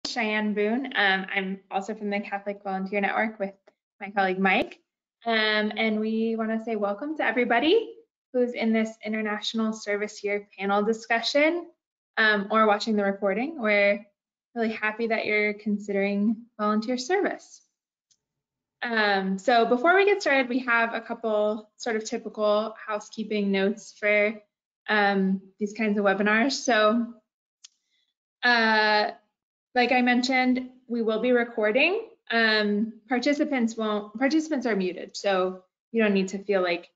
Cheyenne Boone. I'm also from the Catholic Volunteer Network with my colleague Mike. And we want to say welcome to everybody who's in this International Service Year panel discussion or watching the recording. We're really happy that you're considering volunteer service. So before we get started, we have a couple sort of typical housekeeping notes for these kinds of webinars. So like I mentioned, we will be recording. Participants are muted, so you don't need to feel like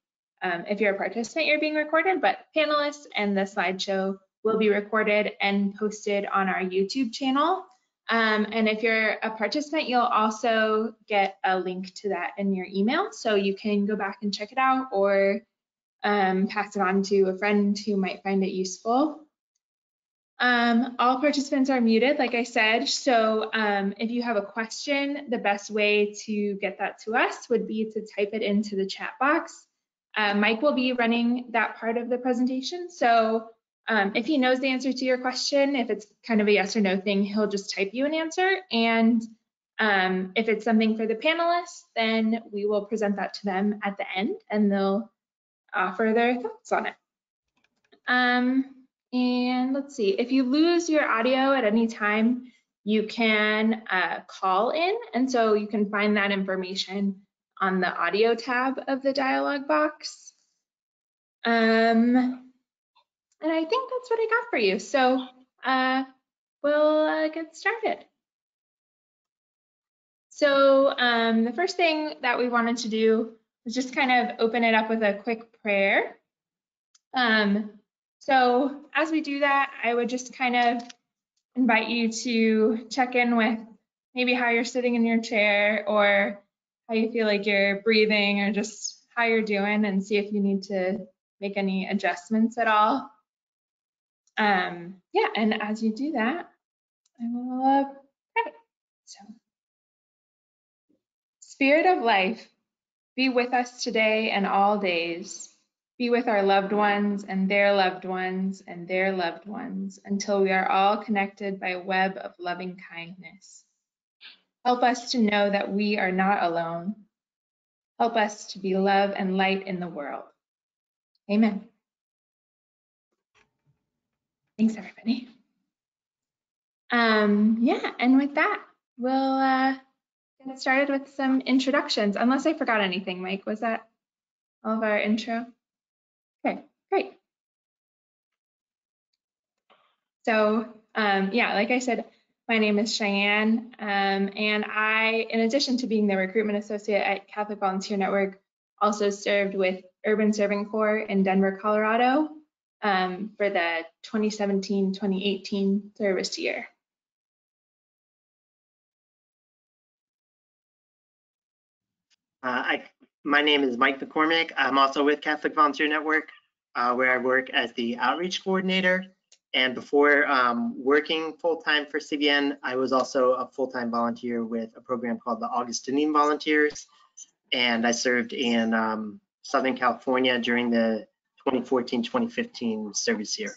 if you're a participant, you're being recorded, but panelists and the slideshow will be recorded and posted on our YouTube channel. And if you're a participant, you'll also get a link to that in your email, so you can go back and check it out or pass it on to a friend who might find it useful. All participants are muted, like I said, so if you have a question, the best way to get that to us would be to type it into the chat box. Mike will be running that part of the presentation, so if he knows the answer to your question, if it's kind of a yes or no thing, he'll just type you an answer, and if it's something for the panelists, then we will present that to them at the end, and they'll offer their thoughts on it. And let's see, if you lose your audio at any time, you can call in, and so you can find that information on the audio tab of the dialog box. And I think that's what I got for you. So we'll get started. So the first thing that we wanted to do was just kind of open it up with a quick prayer. So as we do that, I would just kind of invite you to check in with maybe how you're sitting in your chair or how you feel like you're breathing or just how you're doing and see if you need to make any adjustments at all. Yeah, and as you do that, I will pray. So, Spirit of life, be with us today and all days. Be with our loved ones and their loved ones and their loved ones until we are all connected by a web of loving kindness. Help us to know that we are not alone. Help us to be love and light in the world. Amen. Thanks, everybody. Yeah, and with that, we'll get started with some introductions, unless I forgot anything. Mike, was that all of our intro? Okay, great. So yeah, like I said, my name is Cheyenne, and I, in addition to being the recruitment associate at Catholic Volunteer Network, also served with Urban Serving Corps in Denver, Colorado for the 2017-2018 service year. My name is Mike McCormick. I'm also with Catholic Volunteer Network, where I work as the outreach coordinator. And before working full-time for CBN, I was also a full-time volunteer with a program called the Augustinian Volunteers. And I served in Southern California during the 2014-2015 service year.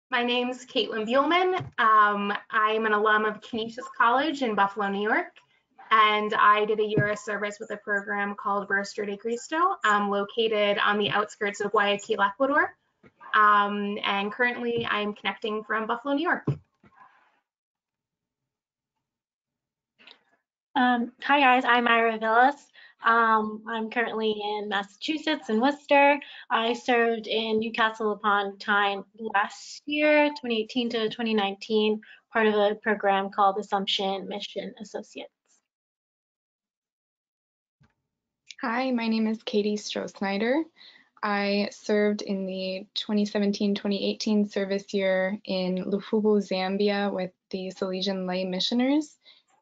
My name's Caitlin Buellman. I'm an alum of Canisius College in Buffalo, New York, and I did a year of service with a program called Rostro de Cristo, located on the outskirts of Guayaquil, Ecuador. And currently I'm connecting from Buffalo, New York. Hi guys, I'm Ira Villas. I'm currently in Massachusetts in Worcester. I served in Newcastle upon Tyne last year, 2018 to 2019, part of a program called Assumption Mission Associates. Hi, my name is Katie Stroh-Snyder. I served in the 2017-2018 service year in Lufubu, Zambia with the Salesian Lay Missioners,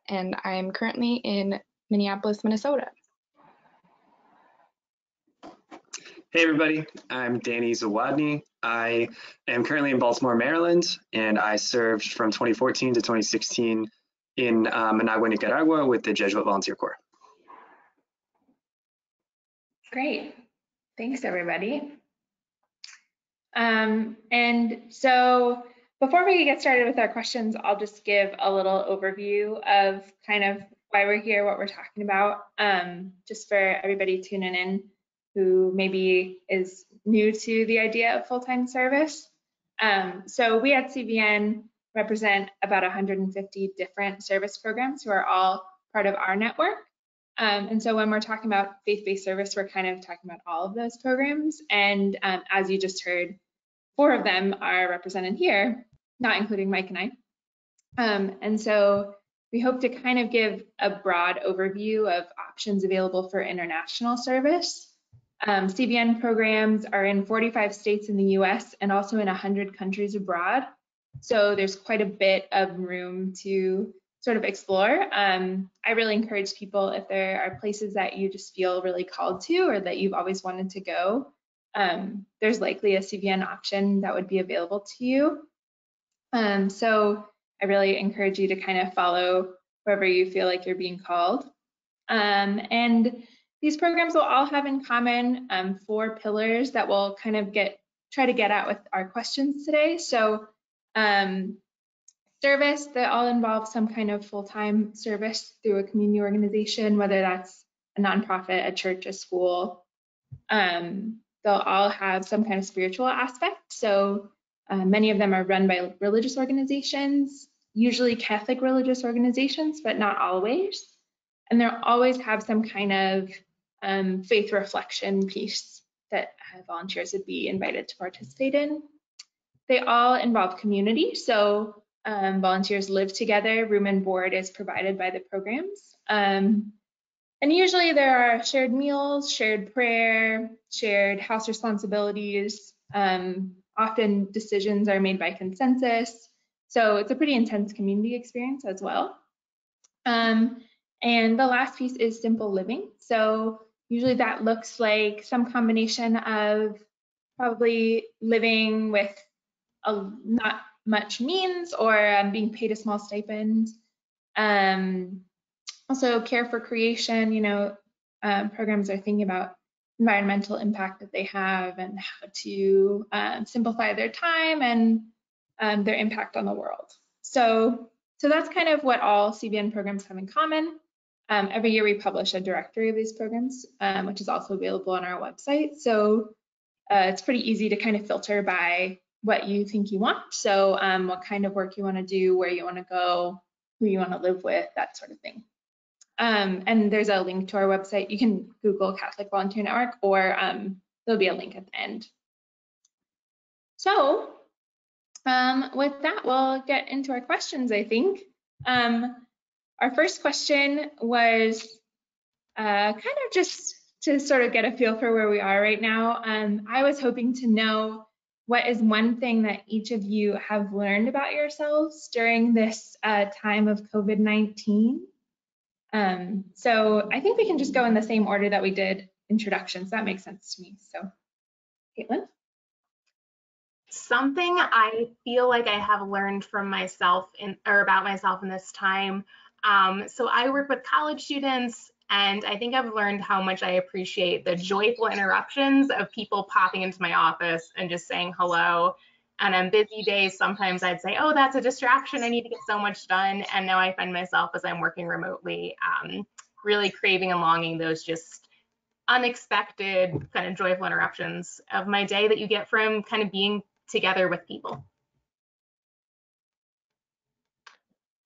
and I'm currently in Minneapolis, Minnesota. Hey everybody, I'm Danny Zawadny. I am currently in Baltimore, Maryland, and I served from 2014 to 2016 in Managua, Nicaragua with the Jesuit Volunteer Corps. Great, thanks everybody. And so Before we get started with our questions, I'll just give a little overview of kind of why we're here, what we're talking about, just for everybody tuning in who maybe is new to the idea of full-time service. So we at CBN represent about 150 different service programs who are all part of our network. And so when we're talking about faith-based service, we're kind of talking about all of those programs. And as you just heard, 4 of them are represented here, not including Mike and I. And so we hope to kind of give a broad overview of options available for international service. CBN programs are in 45 states in the US and also in 100 countries abroad. So there's quite a bit of room to sort of explore. I really encourage people, if there are places that you just feel really called to or that you've always wanted to go, there's likely a CBN option that would be available to you. So I really encourage you to kind of follow wherever you feel like you're being called. And these programs will all have in common 4 pillars that we'll kind of try to get at with our questions today. So service, that all involve some kind of full-time service through a community organization, whether that's a nonprofit, a church, a school. They'll all have some kind of spiritual aspect. So many of them are run by religious organizations, usually Catholic religious organizations, but not always. And they'll always have some kind of faith reflection piece that volunteers would be invited to participate in. They all involve community. So volunteers live together, room and board is provided by the programs. And usually there are shared meals, shared prayer, shared house responsibilities. Often decisions are made by consensus. So it's a pretty intense community experience as well. And the last piece is simple living. So usually that looks like some combination of probably living with not much means or being paid a small stipend. Also care for creation, programs are thinking about environmental impact that they have and how to simplify their time and their impact on the world. So that's kind of what all CBN programs have in common. Every year we publish a directory of these programs, which is also available on our website. So it's pretty easy to kind of filter by what you think you want. So what kind of work you want to do, where you want to go, who you want to live with, that sort of thing. And there's a link to our website. You can Google Catholic Volunteer Network, or there'll be a link at the end. So with that, we'll get into our questions, I think. Our first question was kind of just to sort of get a feel for where we are right now. I was hoping to know, what is one thing that each of you have learned about yourselves during this time of COVID-19? So I think we can just go in the same order that we did introductions. That makes sense to me. So, Caitlin? Something I feel like I have learned from myself about myself in this time. So I work with college students, and I think I've learned how much I appreciate the joyful interruptions of people popping into my office and just saying hello. And on busy days, sometimes I'd say, oh, that's a distraction. I need to get so much done. And now I find myself, as I'm working remotely, really craving and longing those just unexpected kind of joyful interruptions of my day that you get from kind of being together with people.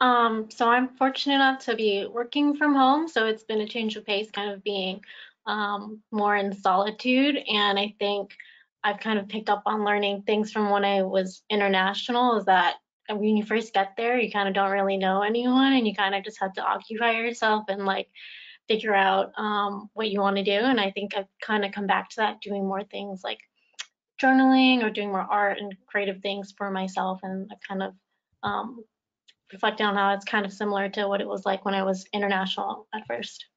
So I'm fortunate enough to be working from home, so it's been a change of pace, kind of being more in solitude, and I think I've kind of picked up on learning things from when I was international, is that when you first get there, you kind of don't really know anyone, and you kind of just have to occupy yourself and like figure out what you want to do. And I think I've kind of come back to that, doing more things like journaling or doing more art and creative things for myself, and I kind of reflecting on how it's kind of similar to what it was like when I was international at first.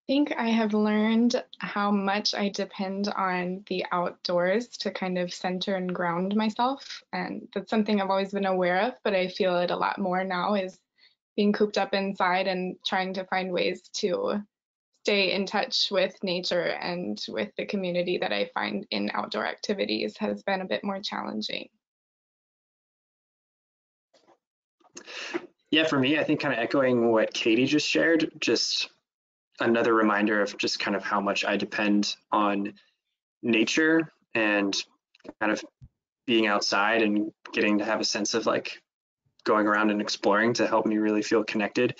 I think I have learned how much I depend on the outdoors to kind of center and ground myself. And that's something I've always been aware of, but I feel it a lot more now, is being cooped up inside and trying to find ways to stay in touch with nature and with the community that I find in outdoor activities has been a bit more challenging. Yeah, for me, I think kind of echoing what Katie just shared, just another reminder of just kind of how much I depend on nature and kind of being outside and getting to have a sense of like going around and exploring to help me really feel connected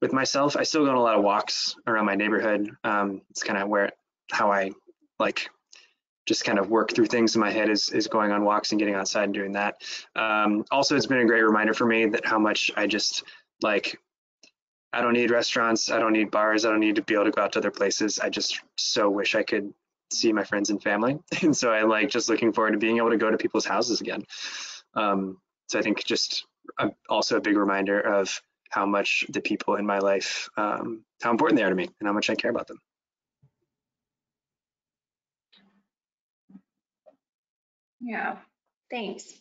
with myself. I still go on a lot of walks around my neighborhood. It's kind of how I like just kind of work through things in my head is going on walks and getting outside and doing that. Also, it's been a great reminder for me that how much I just like, I don't need restaurants, I don't need bars, I don't need to be able to go out to other places. I just so wish I could see my friends and family. And so I like just looking forward to being able to go to people's houses again. So I think just also a big reminder of how much the people in my life, how important they are to me and how much I care about them. Yeah, thanks.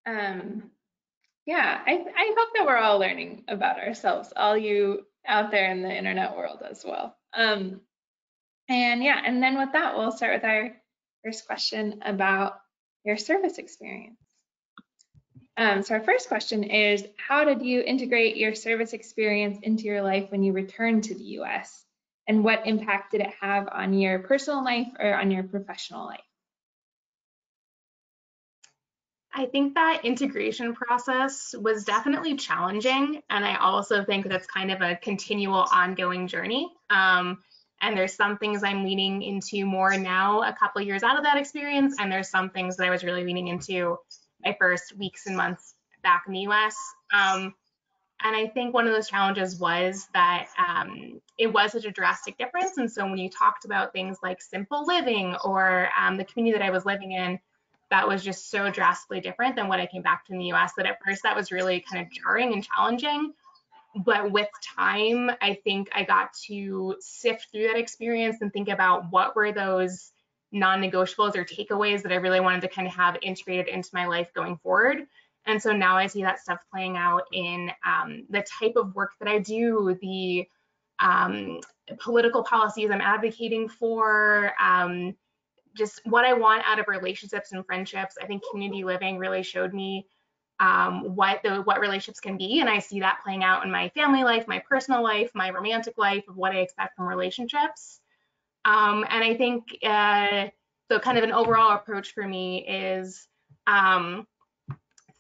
Yeah, I hope that we're all learning about ourselves, all you out there in the internet world as well. And yeah, and then with that, we'll start with our first question about your service experience. So our first question is, how did you integrate your service experience into your life when you returned to the US? And what impact did it have on your personal life or on your professional life? I think that integration process was definitely challenging. And I also think that's kind of a continual ongoing journey. And there's some things I'm leaning into more now, a couple of years out of that experience. And there's some things that I was really leaning into my first weeks and months back in the US. And I think one of those challenges was that it was such a drastic difference. And so when you talked about things like simple living or the community that I was living in, that was just so drastically different than what I came back to in the US that at first that was really kind of jarring and challenging. But with time, I think I got to sift through that experience and think about what were those non-negotiables or takeaways that I really wanted to kind of have integrated into my life going forward. And so now I see that stuff playing out in the type of work that I do, the political policies I'm advocating for, just what I want out of relationships and friendships. I think community living really showed me what relationships can be, and I see that playing out in my family life, my personal life, my romantic life, of what I expect from relationships. And I think so kind of an overall approach for me is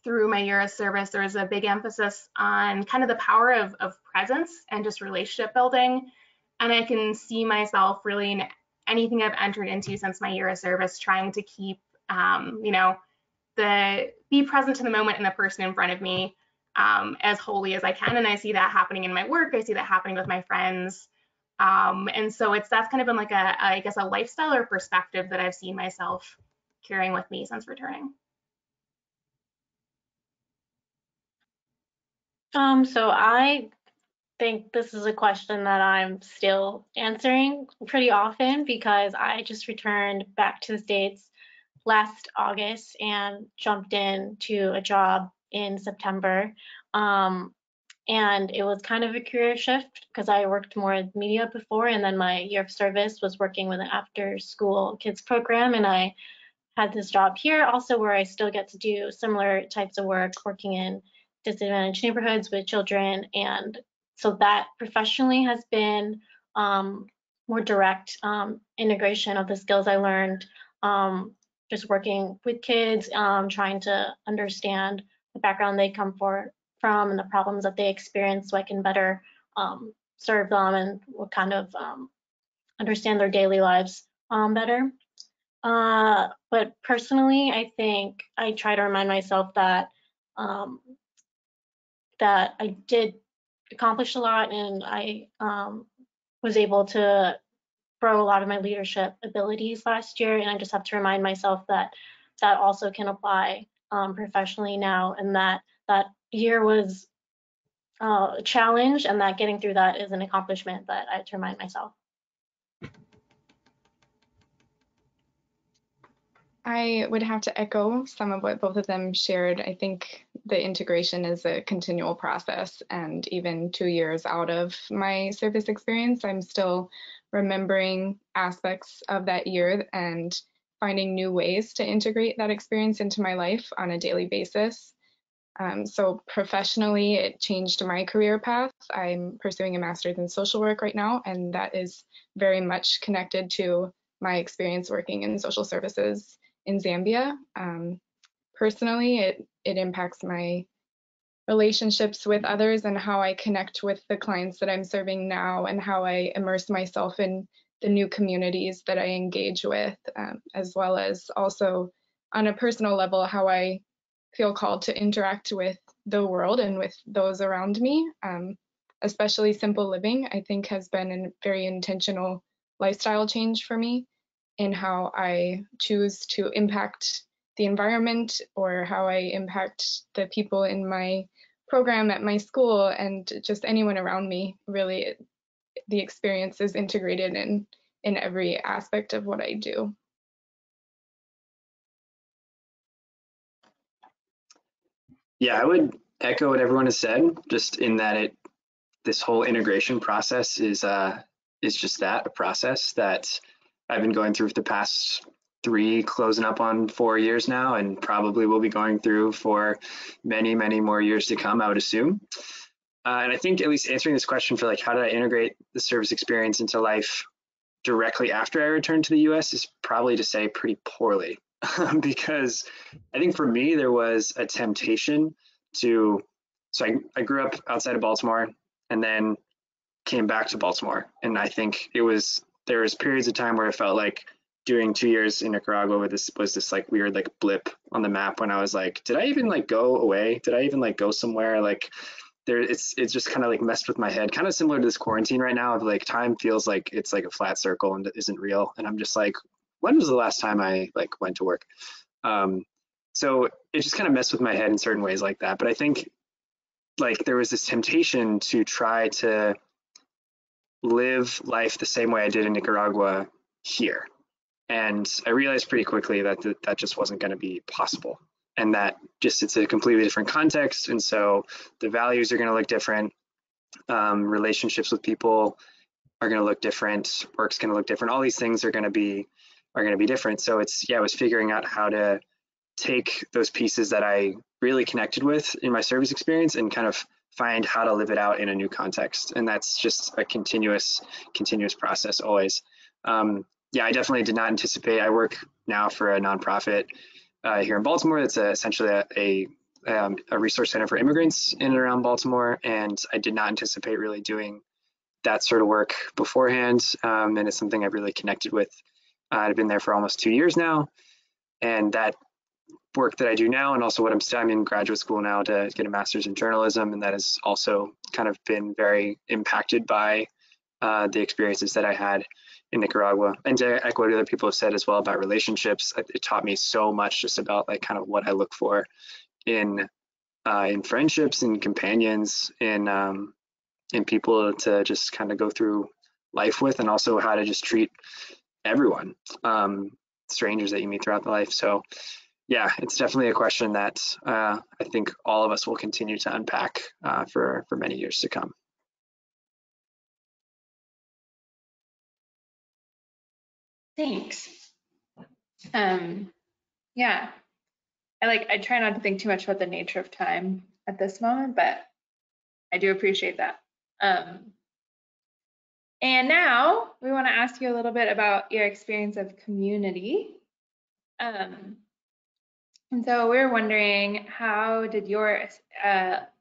through my year of service, there was a big emphasis on kind of the power of presence and just relationship building. And I can see myself really in anything I've entered into since my year of service, trying to keep, be present to the moment and the person in front of me as wholly as I can. And I see that happening in my work. I see that happening with my friends. And so that's kind of been like I guess a lifestyle or perspective that I've seen myself carrying with me since returning. So I think this is a question that I'm still answering pretty often because I just returned back to the States last August and jumped into a job in September. And it was kind of a career shift because I worked more in media before, and then my year of service was working with an after school kids program, and I had this job here also where I still get to do similar types of work, working in disadvantaged neighborhoods with children. And so that professionally has been more direct integration of the skills I learned, just working with kids, trying to understand the background they come from and the problems that they experience so I can better serve them and what kind of understand their daily lives better. But personally, I think I try to remind myself that that I did accomplish a lot, and I was able to grow a lot of my leadership abilities last year. And I just have to remind myself that that also can apply professionally now, and that year was a challenge, and that getting through that is an accomplishment that I have to remind myself. I would have to echo some of what both of them shared. I think the integration is a continual process, and even 2 years out of my service experience, I'm still remembering aspects of that year and finding new ways to integrate that experience into my life on a daily basis. So professionally, it changed my career path. I'm pursuing a master's in social work right now, and that is very much connected to my experience working in social services in Zambia. Personally, it impacts my relationships with others and how I connect with the clients that I'm serving now and how I immerse myself in the new communities that I engage with, as well as also on a personal level, how I feel called to interact with the world and with those around me. Especially simple living, I think, has been a very intentional lifestyle change for me in how I choose to impact the environment or how I impact the people in my program at my school and just anyone around me. Really, the experience is integrated in every aspect of what I do. Yeah, I would echo what everyone has said, just in that this whole integration process is just that, a process that I've been going through for the past 3, closing up on 4 years now, and probably will be going through for many, many more years to come, I would assume. And I think at least answering this question for like, how did I integrate the service experience into life directly after I returned to the US is probably to say pretty poorly. Because I think for me, there was a temptation to, so I grew up outside of Baltimore and then came back to Baltimore. And I think there was periods of time where I felt like doing 2 years in Nicaragua was this like weird like blip on the map when I was like, did I even like go away? Did I even like go somewhere? Like it's just kind of like messed with my head, kind of similar to this quarantine right now of like time feels like it's like a flat circle and it isn't real. And I'm just like, when was the last time I like went to work? So it just kind of messed with my head in certain ways like that. But I think like there was this temptation to try to live life the same way I did in Nicaragua here. And I realized pretty quickly that that just wasn't going to be possible. And that just it's a completely different context. And so the values are going to look different. Relationships with people are going to look different. Work's going to look different. All these things are going to be different. So it was figuring out how to take those pieces that I really connected with in my service experience and kind of find how to live it out in a new context. And that's just a continuous process always. Yeah, I definitely did not anticipate. I work now for a nonprofit here in Baltimore. That's essentially a resource center for immigrants in and around Baltimore. And I did not anticipate really doing that sort of work beforehand. And it's something I've really connected with. I've been there for almost 2 years now. And that work that I do now, and also what I'm in graduate school now to get a master's in journalism, and that has also kind of been very impacted by the experiences that I had in Nicaragua. And to echo what other people have said as well about relationships, it taught me so much just about like kind of what I look for in friendships and companions, in people to just kind of go through life with, and also how to just treat everyone, strangers that you meet throughout the life. So yeah, it's definitely a question that I think all of us will continue to unpack for many years to come. Thanks. Yeah, I try not to think too much about the nature of time at this moment, but I do appreciate that. And now we want to ask you a little bit about your experience of community. And so we're wondering, how did your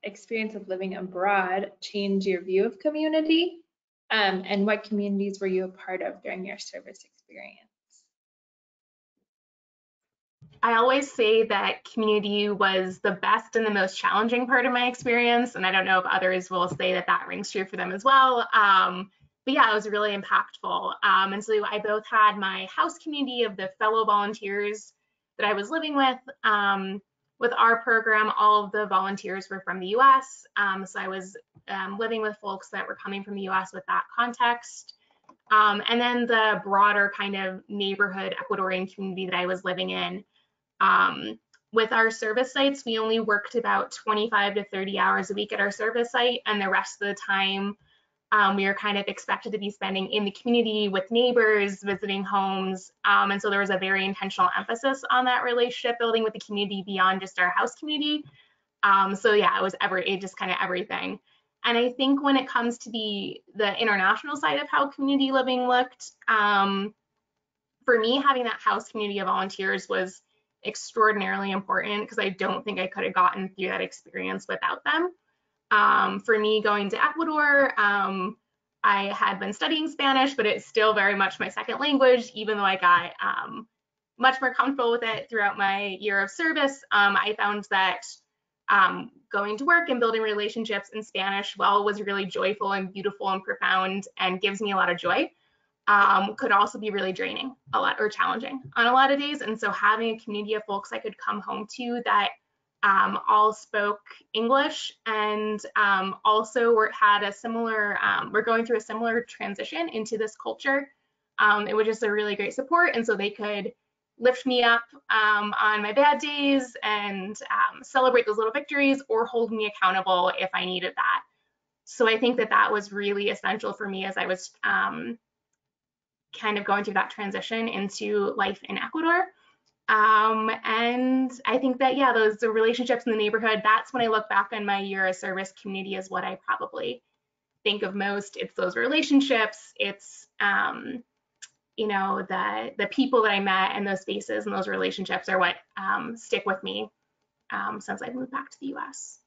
experience of living abroad change your view of community? And what communities were you a part of during your service experience? I always say that community was the best and the most challenging part of my experience. And I don't know if others will say that that rings true for them as well. But yeah, it was really impactful. And so I both had my house community of the fellow volunteers that I was living with. With our program, all of the volunteers were from the US. So I was living with folks that were coming from the US with that context. And then the broader kind of neighborhood Ecuadorian community that I was living in. With our service sites, we only worked about 25 to 30 hours a week at our service site, and the rest of the time we were kind of expected to be spending in the community with neighbors, visiting homes. And so there was a very intentional emphasis on that relationship building with the community beyond just our house community. So yeah, it just kind of everything. And I think when it comes to the international side of how community living looked, for me, having that house community of volunteers was extraordinarily important because I don't think I could have gotten through that experience without them. For me, going to Ecuador, I had been studying Spanish, but it's still very much my second language, even though I got much more comfortable with it throughout my year of service. I found that going to work and building relationships in Spanish, while it was really joyful and beautiful and profound and gives me a lot of joy, could also be really draining or challenging on a lot of days. And so having a community of folks I could come home to that all spoke English and also we're going through a similar transition into this culture. It was just a really great support. And so they could lift me up on my bad days and celebrate those little victories or hold me accountable if I needed that. So I think that was really essential for me as I was kind of going through that transition into life in Ecuador. And I think that, yeah, the relationships in the neighborhood, that's when I look back on my year of service, community is what I probably think of most. It's those relationships, it's, you know, the people that I met and those spaces and those relationships are what stick with me since I moved back to the US.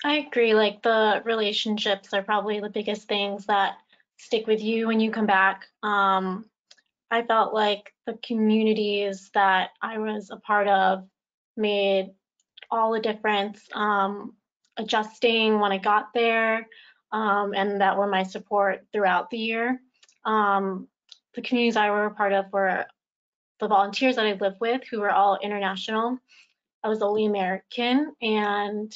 I agree, like the relationships are probably the biggest things that stick with you when you come back. I felt like the communities that I was a part of made all the difference, adjusting when I got there, and that were my support throughout the year. The communities I were a part of were the volunteers that I lived with, who were all international. I was the only American, and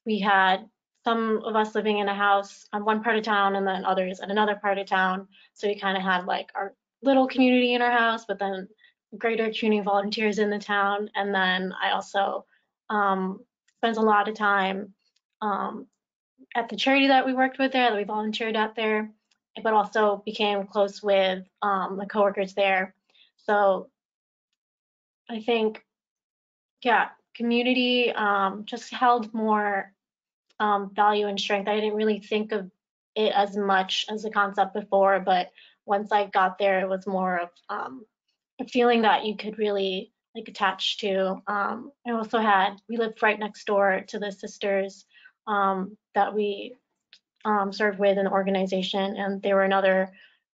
we had some of us living in a house on one part of town and then others in another part of town. So we kind of had like our little community in our house, but then greater community of volunteers in the town. And then I also spent a lot of time at the charity that we worked with there, that we volunteered at there, but also became close with the coworkers there. So I think, yeah, community just held more value and strength. I didn't really think of it as much as a concept before, but once I got there, it was more of a feeling that you could really like attach to. We lived right next door to the sisters that we served with in the organization, and they were another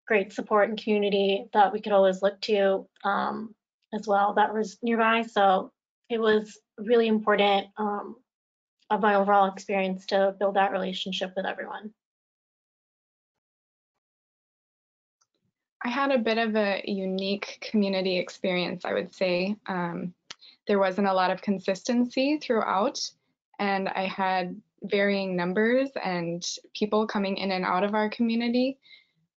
great support and community that we could always look to as well that was nearby. So it was really important of my overall experience to build that relationship with everyone. I had a bit of a unique community experience, I would say. There wasn't a lot of consistency throughout, and I had varying numbers and people coming in and out of our community.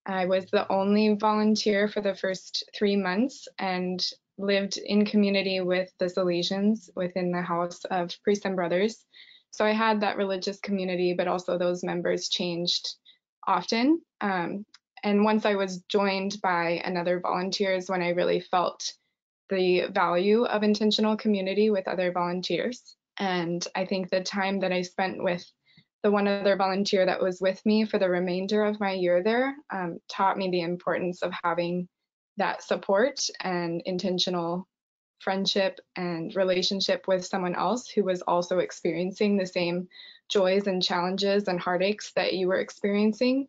I was the only volunteer for the first 3 months and lived in community with the Salesians within the house of priests and brothers. So I had that religious community, but also those members changed often. And once I was joined by another volunteers, when I really felt the value of intentional community with other volunteers. And I think the time that I spent with the one other volunteer that was with me for the remainder of my year there taught me the importance of having that support and intentional friendship and relationship with someone else who was also experiencing the same joys and challenges and heartaches that you were experiencing,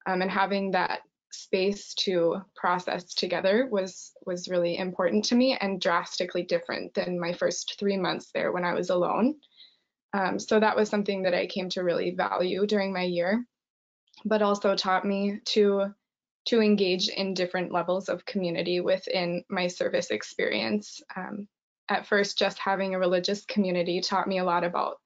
and having that space to process together was really important to me and drastically different than my first 3 months there when I was alone. So that was something that I came to really value during my year, but also taught me to engage in different levels of community within my service experience. At first, just having a religious community taught me a lot about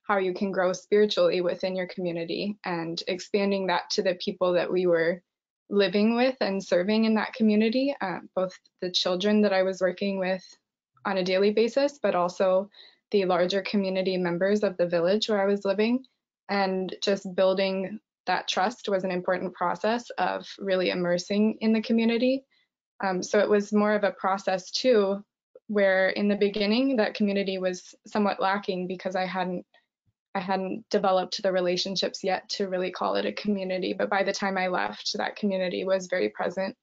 how you can grow spiritually within your community, and expanding that to the people that we were living with and serving in that community, both the children that I was working with on a daily basis, but also the larger community members of the village where I was living. And just building that trust was an important process of really immersing in the community. So it was more of a process too, where in the beginning that community was somewhat lacking because I hadn't developed the relationships yet to really call it a community. But by the time I left, that community was very present.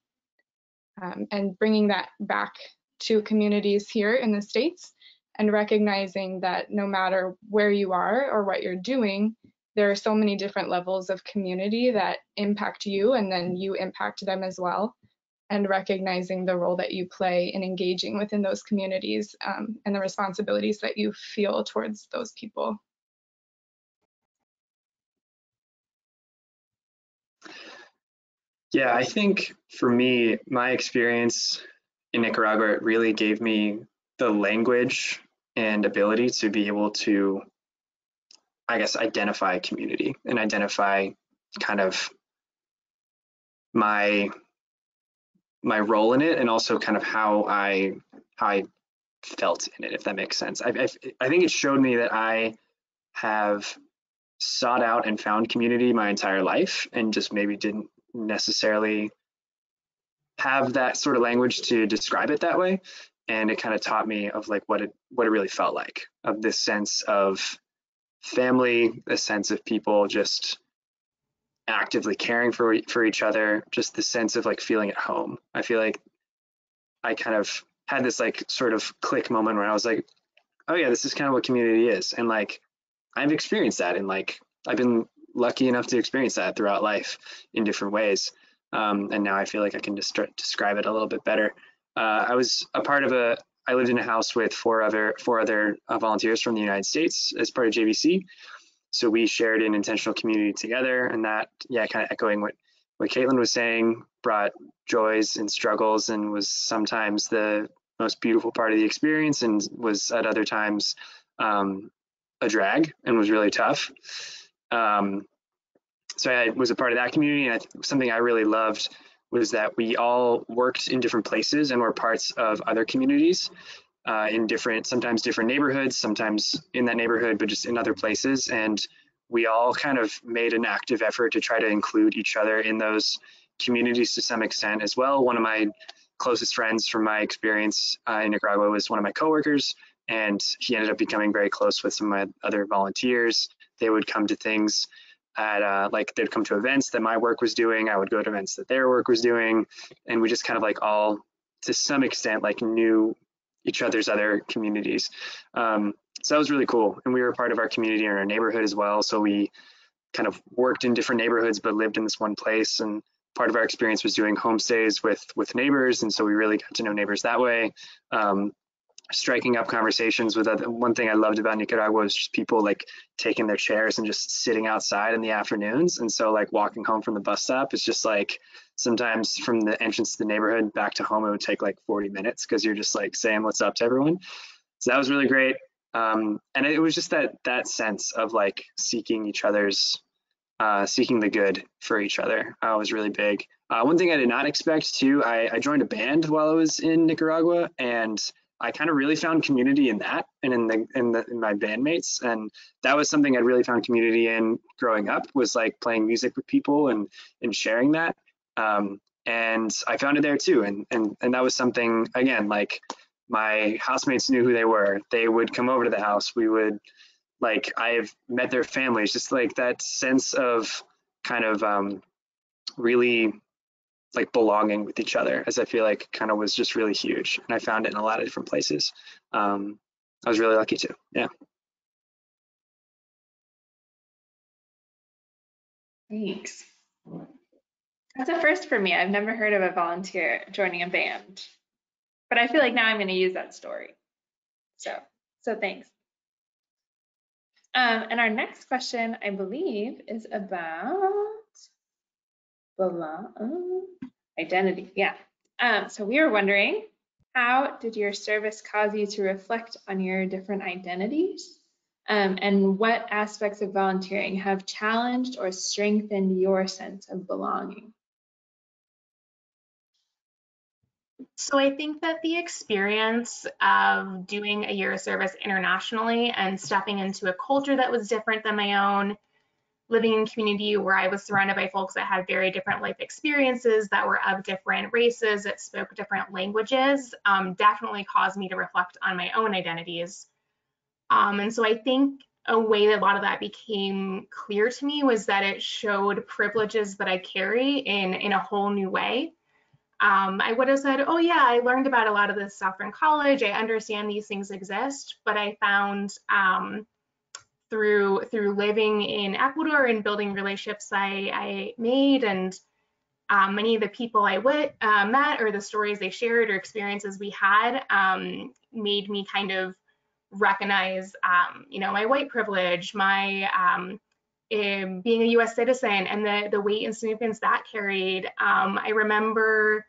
And bringing that back to communities here in the States, and recognizing that no matter where you are or what you're doing, there are so many different levels of community that impact you, and then you impact them as well. And recognizing the role that you play in engaging within those communities, and the responsibilities that you feel towards those people. Yeah, I think for me, my experience in Nicaragua, it really gave me the language and ability to be able to, I guess, identify a community and identify kind of my role in it, and also kind of how I felt in it, if that makes sense. I think it showed me that I have sought out and found community my entire life, and just maybe didn't necessarily have that sort of language to describe it that way. And it kind of taught me of like what it really felt like, of this sense of family, a sense of people just actively caring for each other, just the sense of like feeling at home. I feel like I kind of had this like sort of click moment where I was like, oh yeah, this is kind of what community is. And like I've experienced that, and like I've been lucky enough to experience that throughout life in different ways. And now I feel like I can just describe it a little bit better. I lived in a house with four other volunteers from the United States as part of JVC. So we shared an intentional community together, and that, yeah, kind of echoing what Caitlin was saying, brought joys and struggles, and was sometimes the most beautiful part of the experience, and was at other times a drag and was really tough. So I was a part of that community, and something I really loved was that we all worked in different places and were parts of other communities in sometimes different neighborhoods, sometimes in that neighborhood, but just in other places. And we all kind of made an active effort to try to include each other in those communities to some extent as well. One of my closest friends from my experience in Nicaragua was one of my coworkers, and he ended up becoming very close with some of my other volunteers. They would come to things at they'd come to events that my work was doing. I would go to events that their work was doing, and we just kind of like all, to some extent, like knew each other's other communities. So that was really cool. And we were a part of our community in our neighborhood as well. So we kind of worked in different neighborhoods, but lived in this one place. And part of our experience was doing homestays with neighbors. And so we really got to know neighbors that way. Striking up conversations with other. One thing I loved about Nicaragua was just people like taking their chairs and just sitting outside in the afternoons. And so like walking home from the bus stop is just like, sometimes from the entrance to the neighborhood back to home, it would take like 40 minutes because you're just like saying what's up to everyone. So that was really great. And it was just that sense of like seeking each other's, seeking the good for each other was really big. One thing I did not expect too, I joined a band while I was in Nicaragua, and I kind of really found community in that, and in my bandmates. And that was something I really found community in growing up, was like playing music with people and sharing that. And I found it there too. And that was something, again, like my housemates knew who they were. They would come over to the house. We would, like, I've met their families, just like that sense of kind of really like belonging with each other, as I feel like kind of was just really huge. And I found it in a lot of different places. I was really lucky too. Yeah. Thanks. That's a first for me. I've never heard of a volunteer joining a band, but I feel like now I'm going to use that story. So thanks. And our next question, I believe, is about identity. Yeah. So we were wondering, how did your service cause you to reflect on your different identities? And what aspects of volunteering have challenged or strengthened your sense of belonging? So I think that the experience of doing a year of service internationally and stepping into a culture that was different than my own, living in a community where I was surrounded by folks that had very different life experiences, that were of different races, that spoke different languages, definitely caused me to reflect on my own identities. And so I think a way that a lot of that became clear to me was that it showed privileges that I carry in a whole new way. I would have said, oh yeah, I learned about a lot of this stuff in college. I understand these things exist, but I found through living in Ecuador and building relationships I made, and many of the people I met, or the stories they shared or experiences we had, made me kind of recognize, my white privilege, my being a U.S. citizen, and the weight and significance that carried. I remember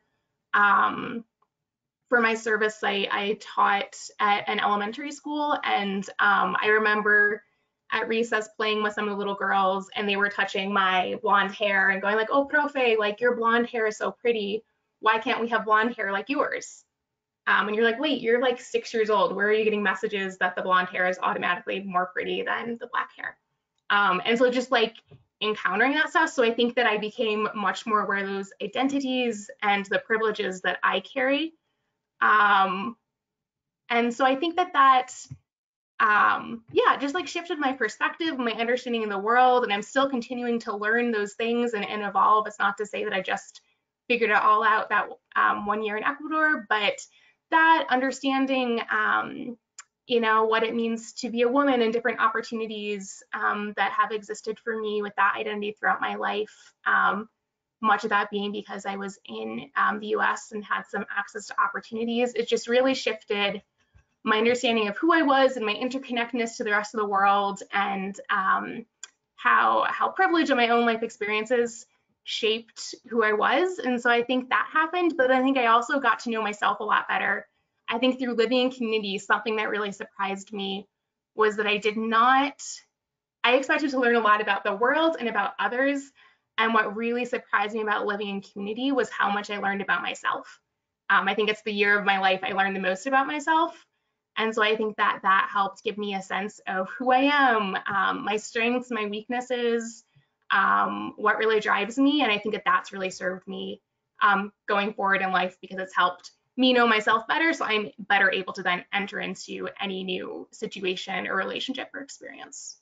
for my service, I taught at an elementary school, and I remember at recess playing with some of the little girls, and they were touching my blonde hair and going like, "Oh, profe, like your blonde hair is so pretty. Why can't we have blonde hair like yours?" And you're like, wait, you're like 6 years old. Where are you getting messages that the blonde hair is automatically more pretty than the black hair? And so just like encountering that stuff. So I think that I became much more aware of those identities and the privileges that I carry. And so I think that yeah, just like shifted my perspective, my understanding of the world, and I'm still continuing to learn those things and evolve. It's not to say that I just figured it all out that 1 year in Ecuador, but that understanding, what it means to be a woman and different opportunities that have existed for me with that identity throughout my life. Much of that being because I was in the US and had some access to opportunities. It just really shifted my understanding of who I was and my interconnectedness to the rest of the world, and how privilege and my own life experiences shaped who I was. And so I think that happened, but I think I also got to know myself a lot better. I think through living in community, something that really surprised me was that I expected to learn a lot about the world and about others. And what really surprised me about living in community was how much I learned about myself. I think it's the year of my life I learned the most about myself. And so I think that helped give me a sense of who I am, my strengths, my weaknesses, what really drives me. And I think that that's really served me going forward in life, because it's helped me know myself better. So I'm better able to then enter into any new situation or relationship or experience.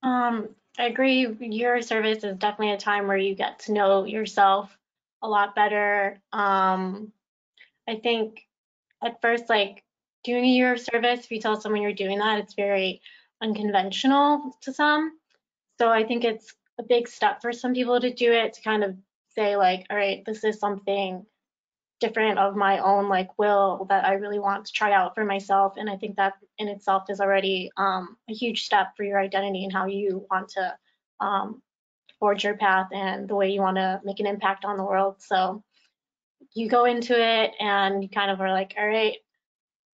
I agree. Your service is definitely a time where you get to know yourself a lot better. I think at first, like doing a year of service, if you tell someone you're doing that, it's very unconventional to some. So I think it's a big step for some people to do it, to kind of say like, all right, this is something different of my own like will that I really want to try out for myself. And I think that in itself is already a huge step for your identity and how you want to forge your path and the way you want to make an impact on the world. So you go into it and you kind of are like, all right,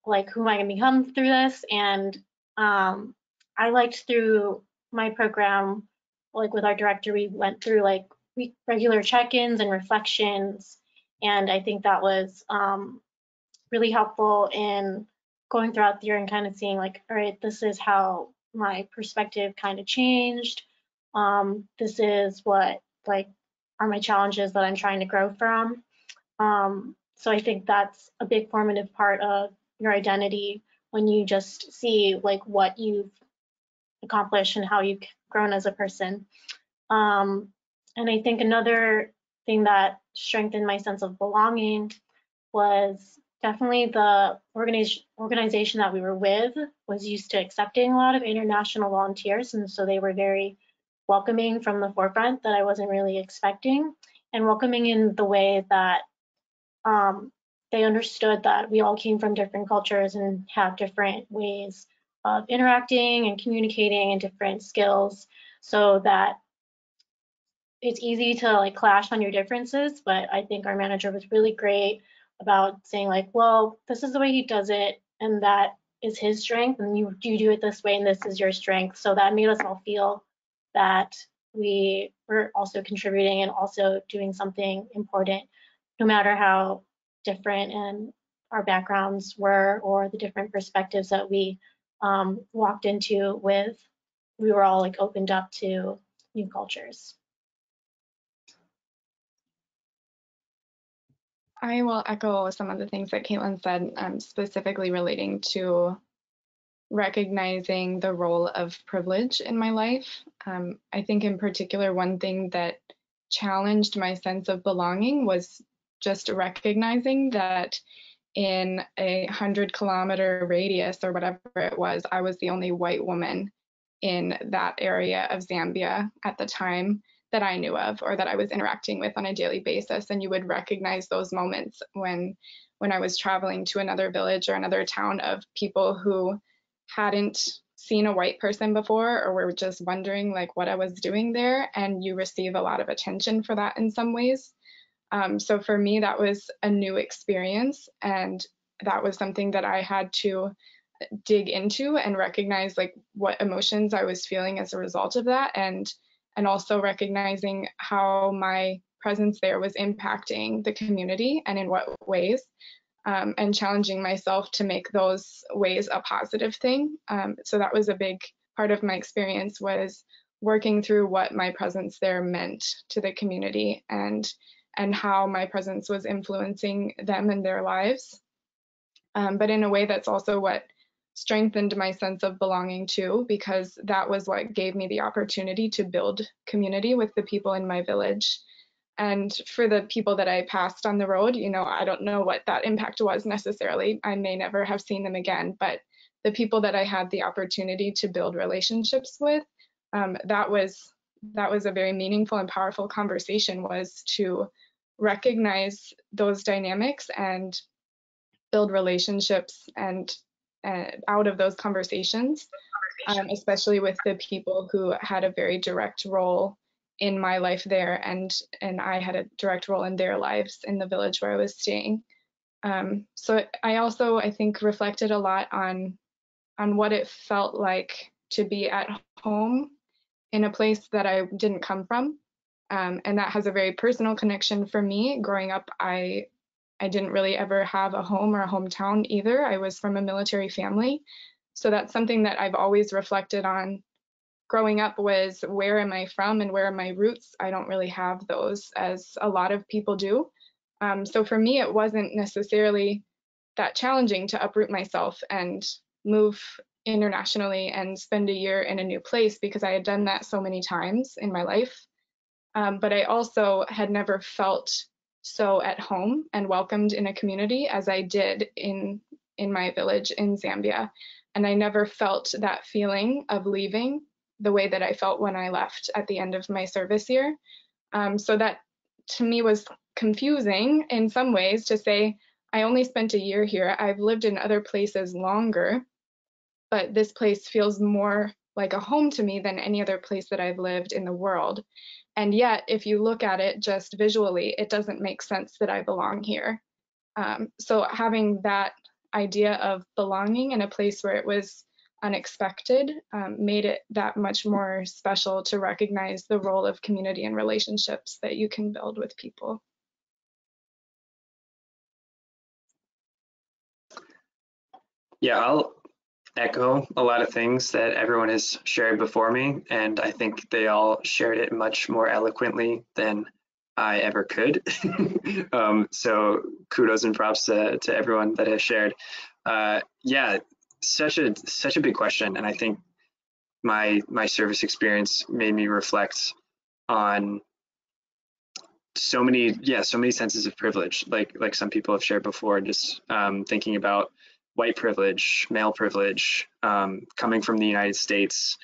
like who am I going to become through this? And I liked through my program, like with our director, we went through like regular check-ins and reflections. And I think that was really helpful in going throughout the year and kind of seeing like, all right, this is how my perspective kind of changed. This is what like are my challenges that I'm trying to grow from. So I think that's a big formative part of your identity, when you just see like what you've accomplished and how you've grown as a person. And I think another thing that strengthened my sense of belonging was definitely the organization that we were with was used to accepting a lot of international volunteers, and so they were very welcoming from the forefront that I wasn't really expecting, and welcoming in the way that they understood that we all came from different cultures and have different ways of interacting and communicating and different skills, so that it's easy to like clash on your differences. But I think our manager was really great about saying like, well, this is the way he does it, and that is his strength, and you do it this way, and this is your strength. So that made us all feel that we were also contributing and also doing something important, no matter how different and our backgrounds were or the different perspectives that we walked into with. We were all like opened up to new cultures. I will echo some of the things that Caitlin said, specifically relating to recognizing the role of privilege in my life. I think in particular, one thing that challenged my sense of belonging was just recognizing that in a 100-kilometer radius or whatever it was, I was the only white woman in that area of Zambia at the time that I knew of or that I was interacting with on a daily basis. And you would recognize those moments when I was traveling to another village or another town of people who hadn't seen a white person before or were just wondering like what I was doing there, and you receive a lot of attention for that in some ways. So for me, that was a new experience, and that was something that I had to dig into and recognize like what emotions I was feeling as a result of that, and also recognizing how my presence there was impacting the community and in what ways, and challenging myself to make those ways a positive thing. So that was a big part of my experience, was working through what my presence there meant to the community and how my presence was influencing them and their lives. But in a way that's also what strengthened my sense of belonging too, because that was what gave me the opportunity to build community with the people in my village. And for the people that I passed on the road, you know, I don't know what that impact was necessarily. I may never have seen them again, but the people that I had the opportunity to build relationships with, that was a very meaningful and powerful conversation, was to recognize those dynamics and build relationships and out of those conversations, especially with the people who had a very direct role in my life there, and I had a direct role in their lives in the village where I was staying. So I also, I think, reflected a lot on what it felt like to be at home in a place that I didn't come from. And that has a very personal connection for me. Growing up, I didn't really ever have a home or a hometown either. I was from a military family. So that's something that I've always reflected on growing up, was where am I from and where are my roots? I don't really have those, as a lot of people do. So for me, it wasn't necessarily that challenging to uproot myself and move internationally and spend a year in a new place, because I had done that so many times in my life. But I also had never felt so at home and welcomed in a community as I did in my village in Zambia. And I never felt that feeling of leaving the way that I felt when I left at the end of my service year. So that to me was confusing in some ways, to say, I only spent a year here. I've lived in other places longer, but this place feels more like a home to me than any other place that I've lived in the world. And yet, if you look at it just visually, it doesn't make sense that I belong here. So having that idea of belonging in a place where it was unexpected made it that much more special to recognize the role of community and relationships that you can build with people. Yeah, I'll echo a lot of things that everyone has shared before me, and I think they all shared it much more eloquently than I ever could. So kudos and props to everyone that has shared. Yeah, such a big question, and I think my service experience made me reflect on so many senses of privilege, like some people have shared before, just thinking about white privilege, male privilege, coming from the United States,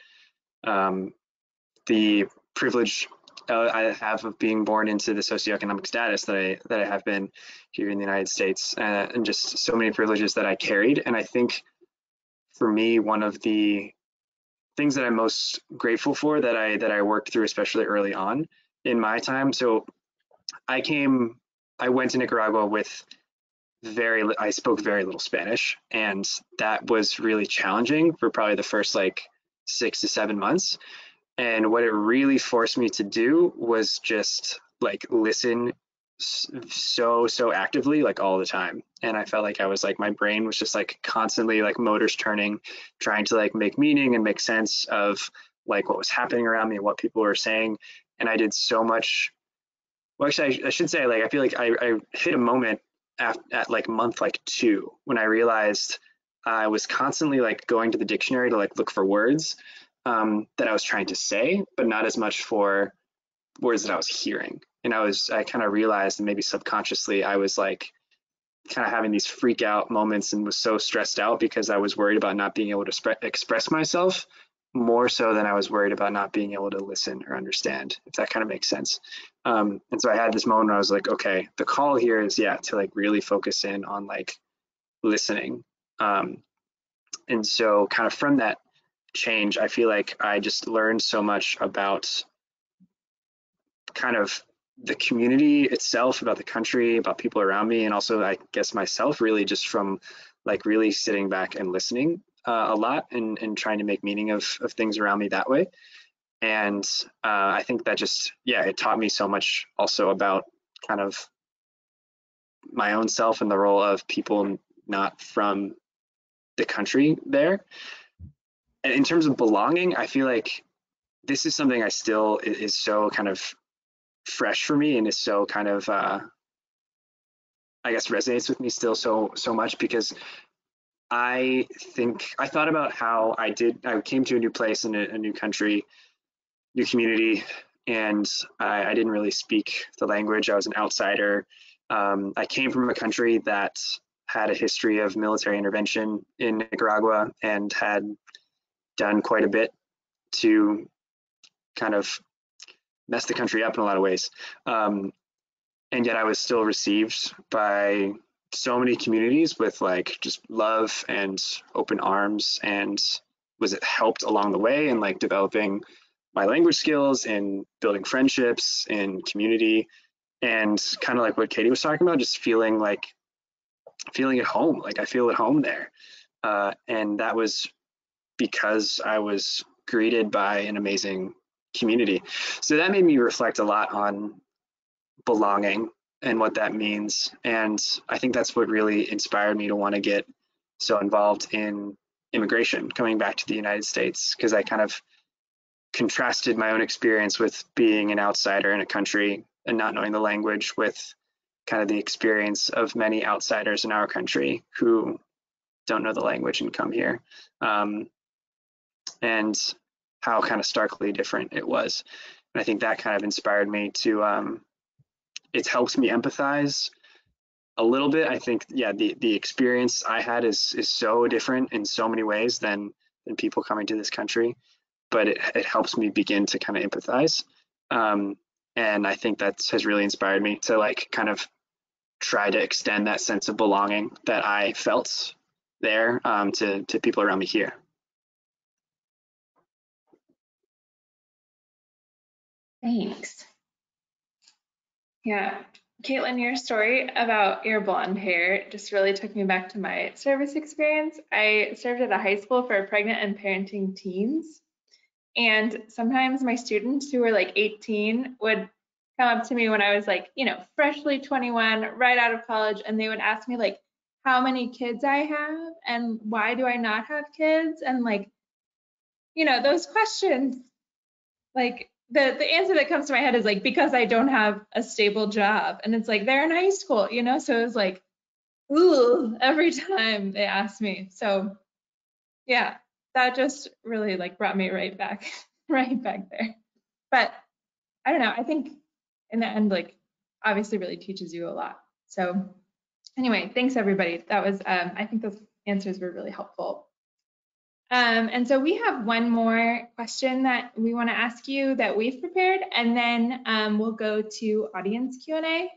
the privilege I have of being born into the socioeconomic status that I have been here in the United States, and just so many privileges that I carried. And I think for me, one of the things that I'm most grateful for that I worked through, especially early on in my time. So I went to Nicaragua with I spoke very little Spanish, and that was really challenging for probably the first like 6 to 7 months. And what it really forced me to do was just like listen so actively, like all the time. And I felt like I was like, my brain was just like constantly like motors turning, trying to like make meaning and make sense of like what was happening around me and what people were saying. And I did so much. Well, actually, I should say, like, I feel like I hit a moment at like month like 2 when I realized I was constantly like going to the dictionary to like look for words that I was trying to say, but not as much for words that I was hearing. And I kind of realized, and maybe subconsciously, I was like kind of having these freak out moments and was so stressed out because I was worried about not being able to express myself more so than I was worried about not being able to listen or understand, if that kind of makes sense. And so I had this moment where I was like, okay, the call here is, yeah, to like really focus in on like listening. And so kind of from that change, I feel like I just learned so much about kind of the community itself, about the country, about people around me, and also I guess myself, really just from like really sitting back and listening a lot and trying to make meaning of things around me that way. And I think that just, yeah, it taught me so much also about kind of my own self and the role of people not from the country there. And in terms of belonging, I feel like this is something I still is so kind of fresh for me and is so kind of, I guess resonates with me still so much, because I thought about how I came to a new place in a new country, new community, and I didn't really speak the language. I was an outsider. I came from a country that had a history of military intervention in Nicaragua and had done quite a bit to kind of mess the country up in a lot of ways. And yet I was still received by so many communities with like just love and open arms, and was it helped along the way in like developing my language skills and building friendships and community, and kind of like what Katie was talking about, just feeling at home. Like I feel at home there. And that was because I was greeted by an amazing community. So that made me reflect a lot on belonging and what that means. And I think that's what really inspired me to want to get so involved in immigration, coming back to the United States, because I kind of contrasted my own experience with being an outsider in a country and not knowing the language with kind of the experience of many outsiders in our country who don't know the language and come here. And how kind of starkly different it was. And I think that kind of inspired me to, it helps me empathize a little bit. I think, yeah, the experience I had is so different in so many ways than people coming to this country, but it helps me begin to kind of empathize. And I think that has really inspired me to like kind of try to extend that sense of belonging that I felt there to people around me here. Thanks. Yeah, Caitlin, your story about your blonde hair just really took me back to my service experience. I served at a high school for pregnant and parenting teens. And sometimes my students who were like 18 would come up to me when I was like, freshly 21, right out of college, and they would ask me like how many kids I have and why do I not have kids? And like, those questions, like the answer that comes to my head is like, because I don't have a stable job. And it's like, they're in high school, so it was like, ooh, every time they asked me. So yeah, that just really like brought me right back there. But I don't know, I think in the end, like obviously really teaches you a lot. So anyway, thanks everybody. That was, I think those answers were really helpful. And so we have one more question that we want to ask you that we've prepared, and then we'll go to audience Q&A.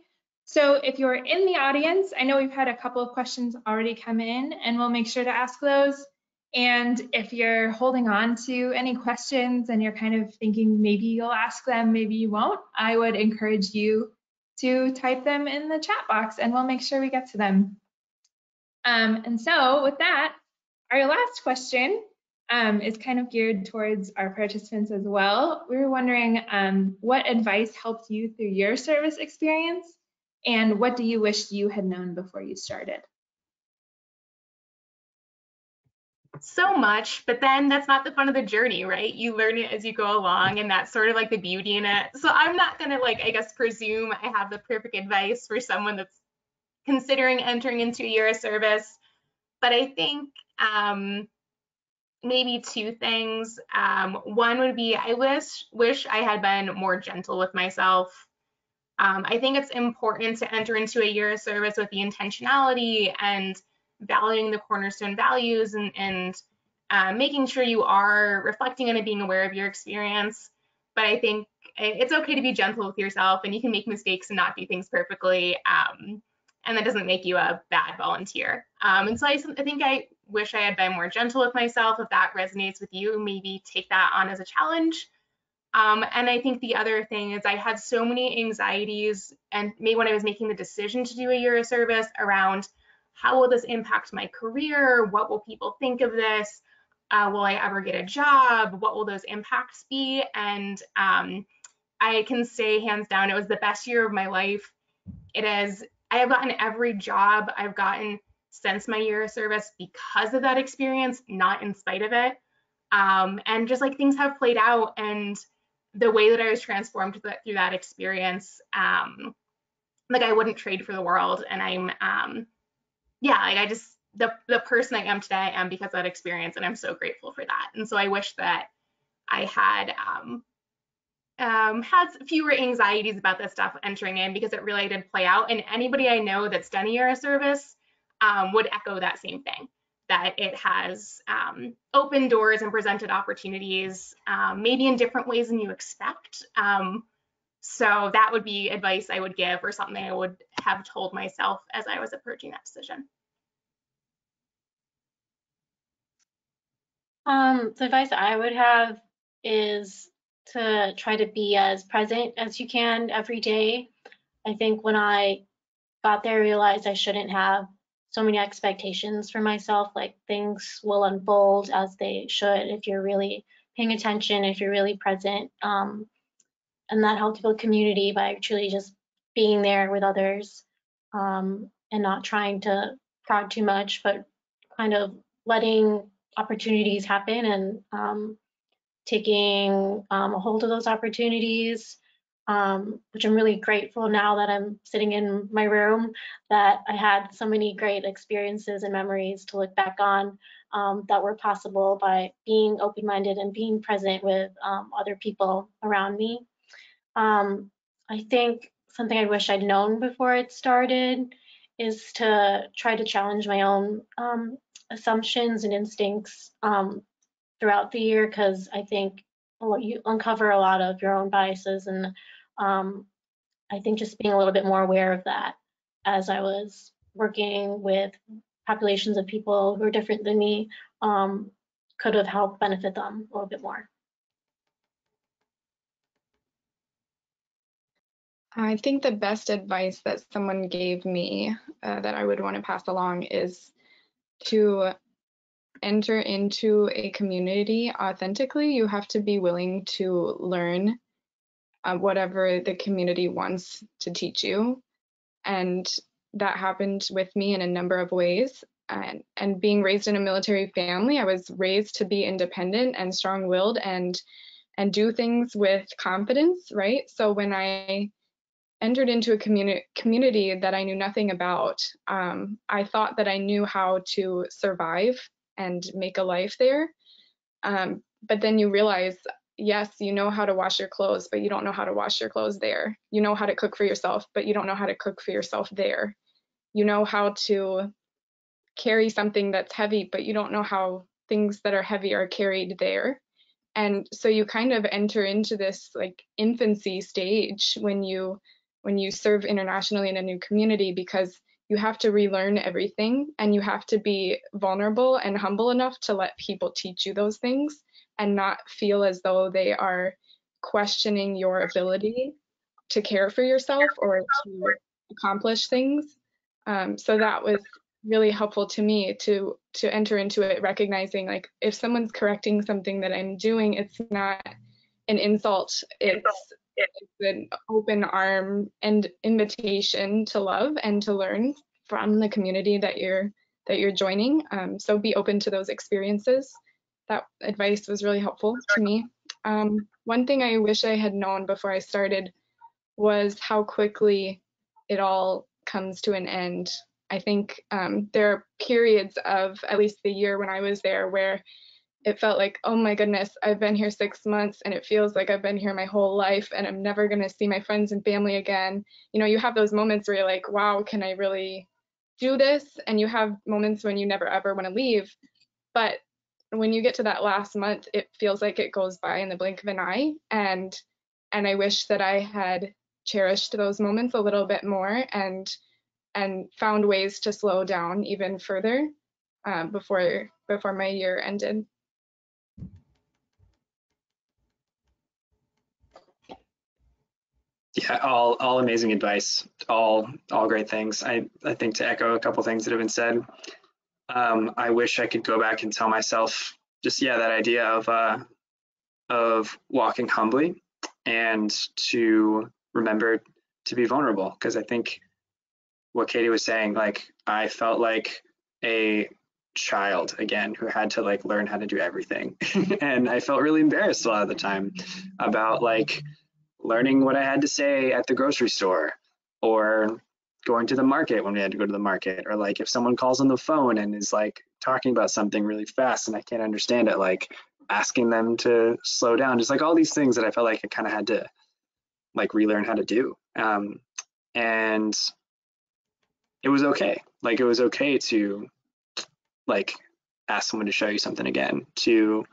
So if you're in the audience, I know we've had a couple of questions already come in, and we'll make sure to ask those. And if you're holding on to any questions and you're kind of thinking maybe you'll ask them, maybe you won't, I would encourage you to type them in the chat box and we'll make sure we get to them. And so with that, our last question is kind of geared towards our participants as well. We were wondering what advice helped you through your service experience, and what do you wish you had known before you started? So much, but then that's not the fun of the journey, right? You learn it as you go along, and that's sort of like the beauty in it. So I'm not gonna, like, I guess, presume I have the perfect advice for someone that's considering entering into a year of service, but I think maybe two things. One would be I wish I had been more gentle with myself. I think it's important to enter into a year of service with the intentionality and valuing the cornerstone values and making sure you are reflecting on it, being aware of your experience. But I think it's okay to be gentle with yourself, and you can make mistakes and not do things perfectly. And that doesn't make you a bad volunteer. And so I think I wish I had been more gentle with myself. If that resonates with you, maybe take that on as a challenge. And I think the other thing is I had so many anxieties, and maybe when I was making the decision to do a year of service, around how will this impact my career? What will people think of this? Will I ever get a job? What will those impacts be? And I can say hands down, it was the best year of my life. I have gotten every job I've gotten since my year of service because of that experience, not in spite of it. And just like things have played out, and the way that I was transformed through that experience, like I wouldn't trade for the world. And I'm, yeah, like I just, the person I am today, I am because of that experience, and I'm so grateful for that. And so I wish that I had fewer anxieties about this stuff entering in, because it really did play out. And anybody I know that's done a year of service would echo that same thing, that it has opened doors and presented opportunities, maybe in different ways than you expect. So that would be advice I would give, or something I would have told myself as I was approaching that decision. The advice I would have is to try to be as present as you can every day. I think when I got there, I realized I shouldn't have so many expectations for myself. Like, things will unfold as they should if you're really paying attention, if you're really present. And that helped build community by truly just being there with others, and not trying to prod too much, but kind of letting opportunities happen, and taking a hold of those opportunities, which I'm really grateful now that I'm sitting in my room, that I had so many great experiences and memories to look back on, that were possible by being open-minded and being present with other people around me. I think something I wish I'd known before it started is to try to challenge my own assumptions and instincts throughout the year, because I think you uncover a lot of your own biases, and I think just being a little bit more aware of that as I was working with populations of people who are different than me could have helped benefit them a little bit more. I think the best advice that someone gave me that I would want to pass along is to enter into a community authentically. You have to be willing to learn whatever the community wants to teach you. And that happened with me in a number of ways. And being raised in a military family, I was raised to be independent and strong-willed and do things with confidence, right? So when I entered into a community that I knew nothing about, I thought that I knew how to survive and make a life there. But then you realize, yes, you know how to wash your clothes, but you don't know how to wash your clothes there. You know how to cook for yourself, but you don't know how to cook for yourself there. You know how to carry something that's heavy, but you don't know how things that are heavy are carried there. And so you kind of enter into this like infancy stage when you serve internationally in a new community, because you have to relearn everything, and you have to be vulnerable and humble enough to let people teach you those things and not feel as though they are questioning your ability to care for yourself or to accomplish things. So that was really helpful to me to enter into it, recognizing like if someone's correcting something that I'm doing, it's not an insult. It's an open arm and invitation to love and to learn from the community that you're joining. So be open to those experiences. That advice was really helpful to me. One thing I wish I had known before I started was how quickly it all comes to an end. I think there are periods of at least the year when I was there where it felt like, oh my goodness, I've been here 6 months and it feels like I've been here my whole life and I'm never going to see my friends and family again. You know, you have those moments where you're like, wow, can I really do this? And you have moments when you never ever want to leave. But when you get to that last month, it feels like it goes by in the blink of an eye. And I wish that I had cherished those moments a little bit more and found ways to slow down even further before my year ended. Yeah, all amazing advice, all great things. I think to echo a couple things that have been said, I wish I could go back and tell myself just, yeah, that idea of walking humbly and to remember to be vulnerable. Because I think what Katie was saying, like, I felt like a child again who had to like learn how to do everything. And I felt really embarrassed a lot of the time about like learning what I had to say at the grocery store, or going to the market when we had to go to the market, or like if someone calls on the phone and is like talking about something really fast and I can't understand it, like asking them to slow down, just like all these things that I felt like I kind of had to like relearn how to do. And it was okay. Like it was okay to like ask someone to show you something again, to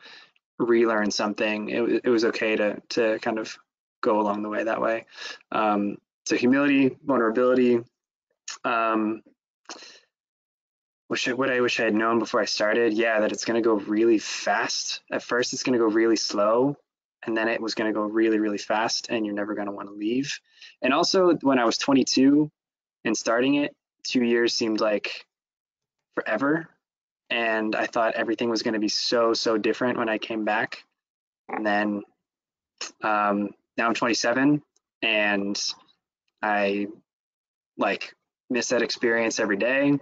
relearn something. It was okay to kind of go along the way that way. So humility, vulnerability. What I wish I had known before I started, yeah, that it's going to go really fast. At first, it's going to go really slow, and then it was going to go really, really fast, and you're never going to want to leave. And also, when I was 22 and starting it, 2 years seemed like forever, and I thought everything was going to be so different when I came back. And then now I'm 27, and I like miss that experience every day.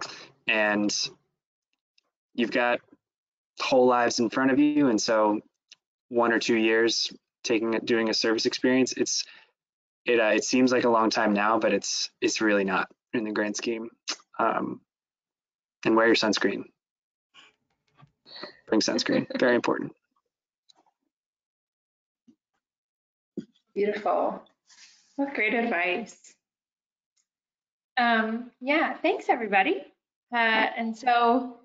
And you've got whole lives in front of you, and so 1 or 2 years doing a service experience, it seems like a long time now, but it's really not in the grand scheme. And wear your sunscreen. Bring sunscreen, very important. Beautiful. What great advice. Yeah, thanks everybody. And so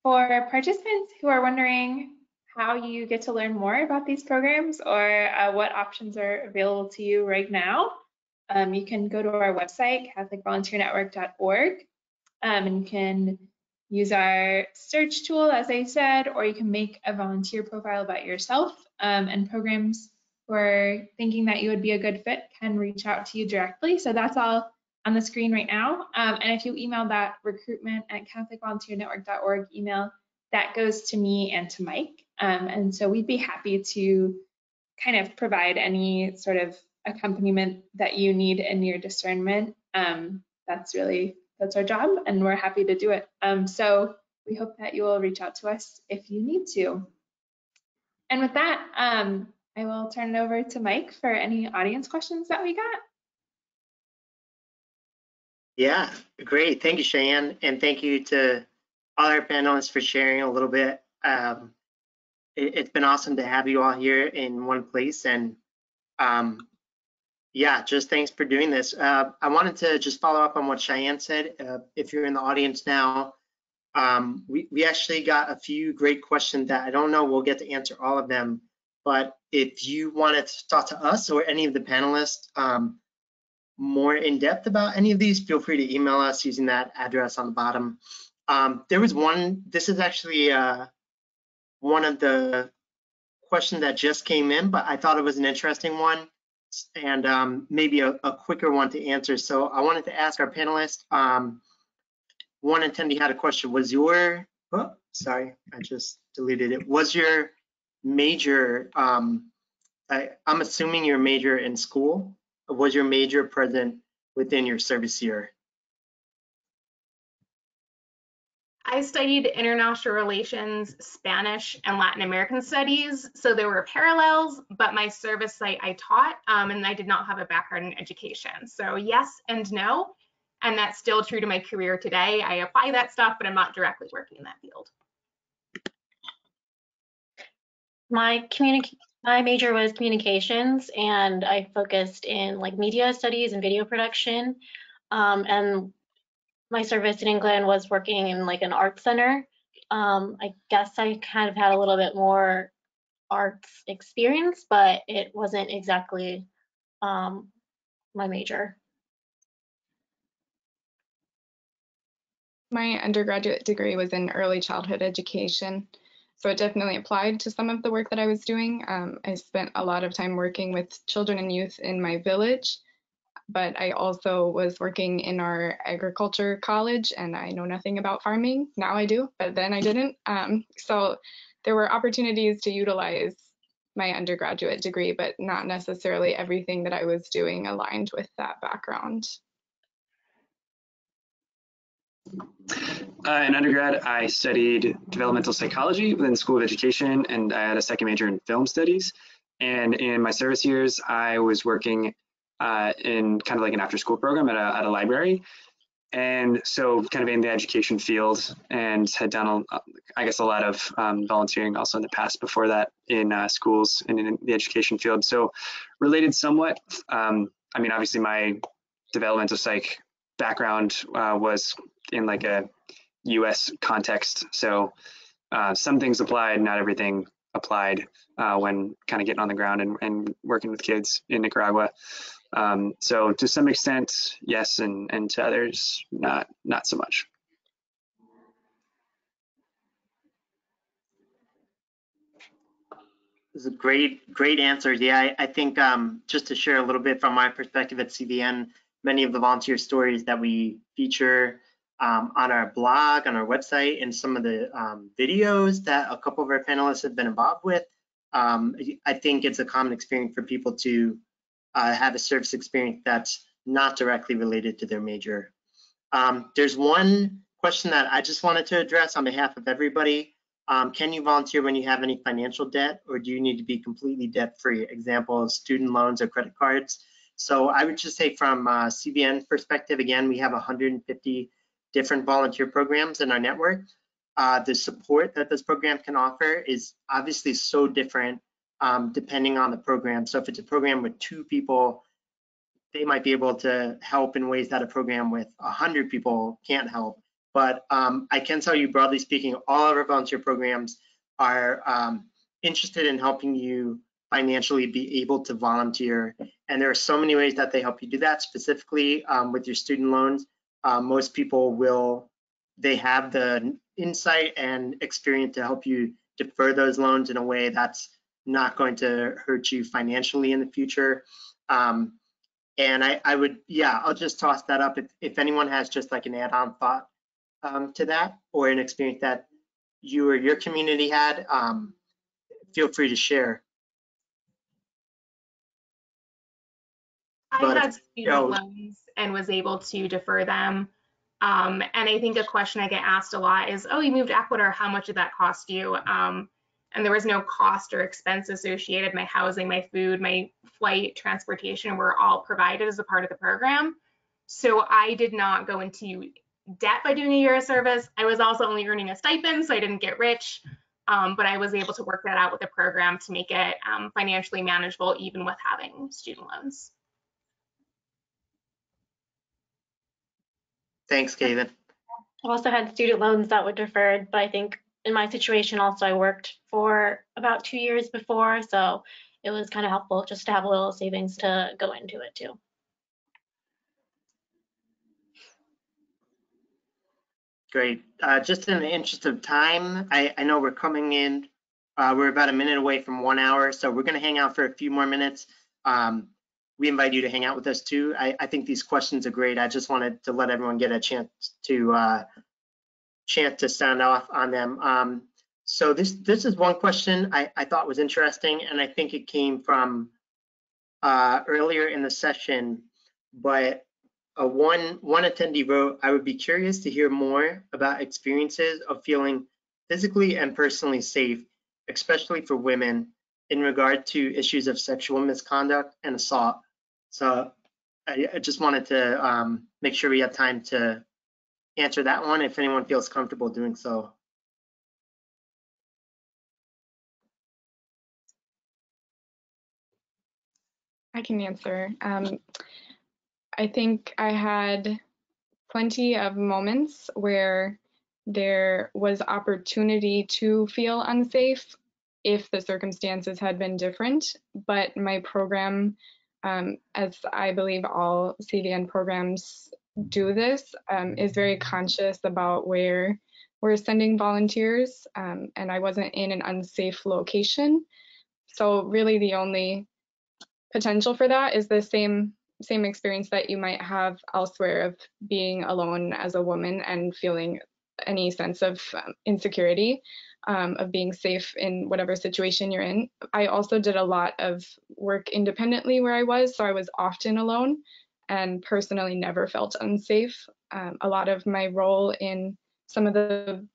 for participants who are wondering how you get to learn more about these programs or what options are available to you right now, you can go to our website, catholicvolunteernetwork.org, and you can use our search tool, as I said, or you can make a volunteer profile about yourself, and programs who are thinking that you would be a good fit can reach out to you directly. So that's all on the screen right now. And if you email that recruitment@catholicvolunteernetwork.org email, that goes to me and to Mike. And so we'd be happy to kind of provide any sort of accompaniment that you need in your discernment. That's our job, and we're happy to do it. So we hope that you will reach out to us if you need to. And with that, I will turn it over to Mike for any audience questions that we got. Yeah, great. Thank you, Cheyenne. And thank you to all our panelists for sharing a little bit. It's been awesome to have you all here in one place. And yeah, just thanks for doing this. I wanted to just follow up on what Cheyenne said. If you're in the audience now, we actually got a few great questions that I don't know we'll get to answer all of them, but if you wanted to talk to us or any of the panelists more in depth about any of these, feel free to email us using that address on the bottom. There was one, this is actually one of the questions that just came in, but I thought it was an interesting one and maybe a quicker one to answer. So I wanted to ask our panelists, one attendee had a question. Was your, oh, sorry, I just deleted it. Was your major, I'm assuming your major in school, was your major present within your service year? I studied international relations, Spanish, and Latin American studies, so there were parallels, but my service site I taught, and I did not have a background in education. So yes and no, and that's still true to my career today. I apply that stuff, but I'm not directly working in that field. My major was communications, and I focused in like media studies and video production. And my service in England was working in like an art center. I guess I kind of had a little bit more arts experience, but it wasn't exactly my major. My undergraduate degree was in early childhood education, so it definitely applied to some of the work that I was doing. I spent a lot of time working with children and youth in my village, but I also was working in our agriculture college, and I know nothing about farming. Now I do, but then I didn't. So there were opportunities to utilize my undergraduate degree, but not necessarily everything that I was doing aligned with that background. In undergrad, I studied developmental psychology within the School of Education, and I had a second major in film studies. And in my service years, I was working in kind of like an after-school program at a library. And so kind of in the education field, and had done, I guess, a lot of volunteering also in the past before that in schools and in the education field. So related somewhat. I mean, obviously my developmental psych background was in like a US context. So some things applied, not everything applied when kind of getting on the ground and working with kids in Nicaragua. So to some extent, yes, and to others, not so much. This is a great answer. Yeah, I think just to share a little bit from my perspective at CBN, many of the volunteer stories that we feature on our blog, on our website, and some of the videos that a couple of our panelists have been involved with, I think it's a common experience for people to have a service experience that's not directly related to their major. There's one question that I just wanted to address on behalf of everybody. Can you volunteer when you have any financial debt, or do you need to be completely debt-free? Example, student loans or credit cards. So I would just say from CBN perspective, again, we have 150 different volunteer programs in our network. The support that this program can offer is obviously so different depending on the program. So if it's a program with 2 people, they might be able to help in ways that a program with 100 people can't help. But I can tell you, broadly speaking, all of our volunteer programs are interested in helping you financially be able to volunteer. And there are so many ways that they help you do that. Specifically with your student loans, most people they have the insight and experience to help you defer those loans in a way that's not going to hurt you financially in the future. And I would, yeah, I'll just toss that up. If anyone has just like an add-on thought to that, or an experience that you or your community had, feel free to share. I had student loans and was able to defer them. And I think a question I get asked a lot is, oh, you moved to Ecuador, how much did that cost you? And there was no cost or expense associated. My housing, my food, my flight, transportation were all provided as a part of the program. So I did not go into debt by doing a year of service. I was also only earning a stipend, so I didn't get rich. But I was able to work that out with the program to make it financially manageable, even with having student loans. Thanks, Kaven. I also had student loans that were deferred, but I think in my situation also I worked for about 2 years before, so it was kind of helpful just to have a little savings to go into it too. Great. Just in the interest of time, I know we're coming in, we're about a minute away from 1 hour, so we're going to hang out for a few more minutes. We invite you to hang out with us too. I think these questions are great. I just wanted to let everyone get a chance to chance to sound off on them. So this is one question I thought was interesting, and I think it came from earlier in the session, but one attendee wrote, I would be curious to hear more about experiences of feeling physically and personally safe, especially for women, in regard to issues of sexual misconduct and assault. So I just wanted to make sure we have time to answer that one if anyone feels comfortable doing so. I can answer. I think I had plenty of moments where there was opportunity to feel unsafe if the circumstances had been different, but my program, as I believe all CBN programs do this, is very conscious about where we're sending volunteers, and I wasn't in an unsafe location. So really the only potential for that is the same experience that you might have elsewhere of being alone as a woman and feeling any sense of insecurity, of being safe in whatever situation you're in. I also did a lot of work independently where I was, so I was often alone and personally never felt unsafe. A lot of my role in some of the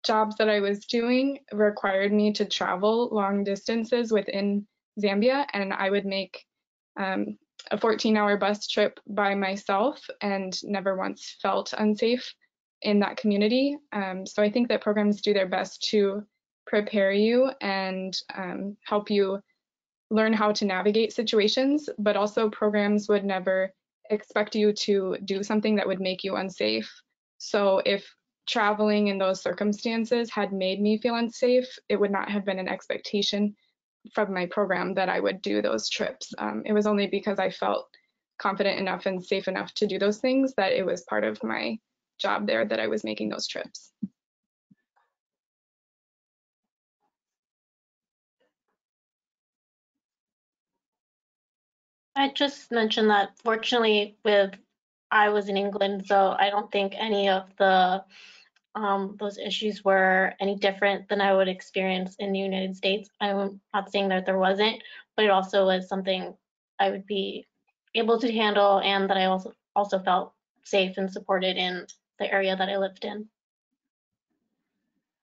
jobs that I was doing required me to travel long distances within Zambia, and I would make a 14-hour bus trip by myself and never once felt unsafe in that community. So I think that programs do their best to prepare you and help you learn how to navigate situations, but also programs would never expect you to do something that would make you unsafe. So if traveling in those circumstances had made me feel unsafe, it would not have been an expectation from my program that I would do those trips. It was only because I felt confident enough and safe enough to do those things that it was part of my job there that I was making those trips. I just mentioned that fortunately I was in England, so I don't think any of the those issues were any different than I would experience in the United States. I'm not saying that there wasn't, but it also was something I would be able to handle, and that I also felt safe and supported in the area that I lived in.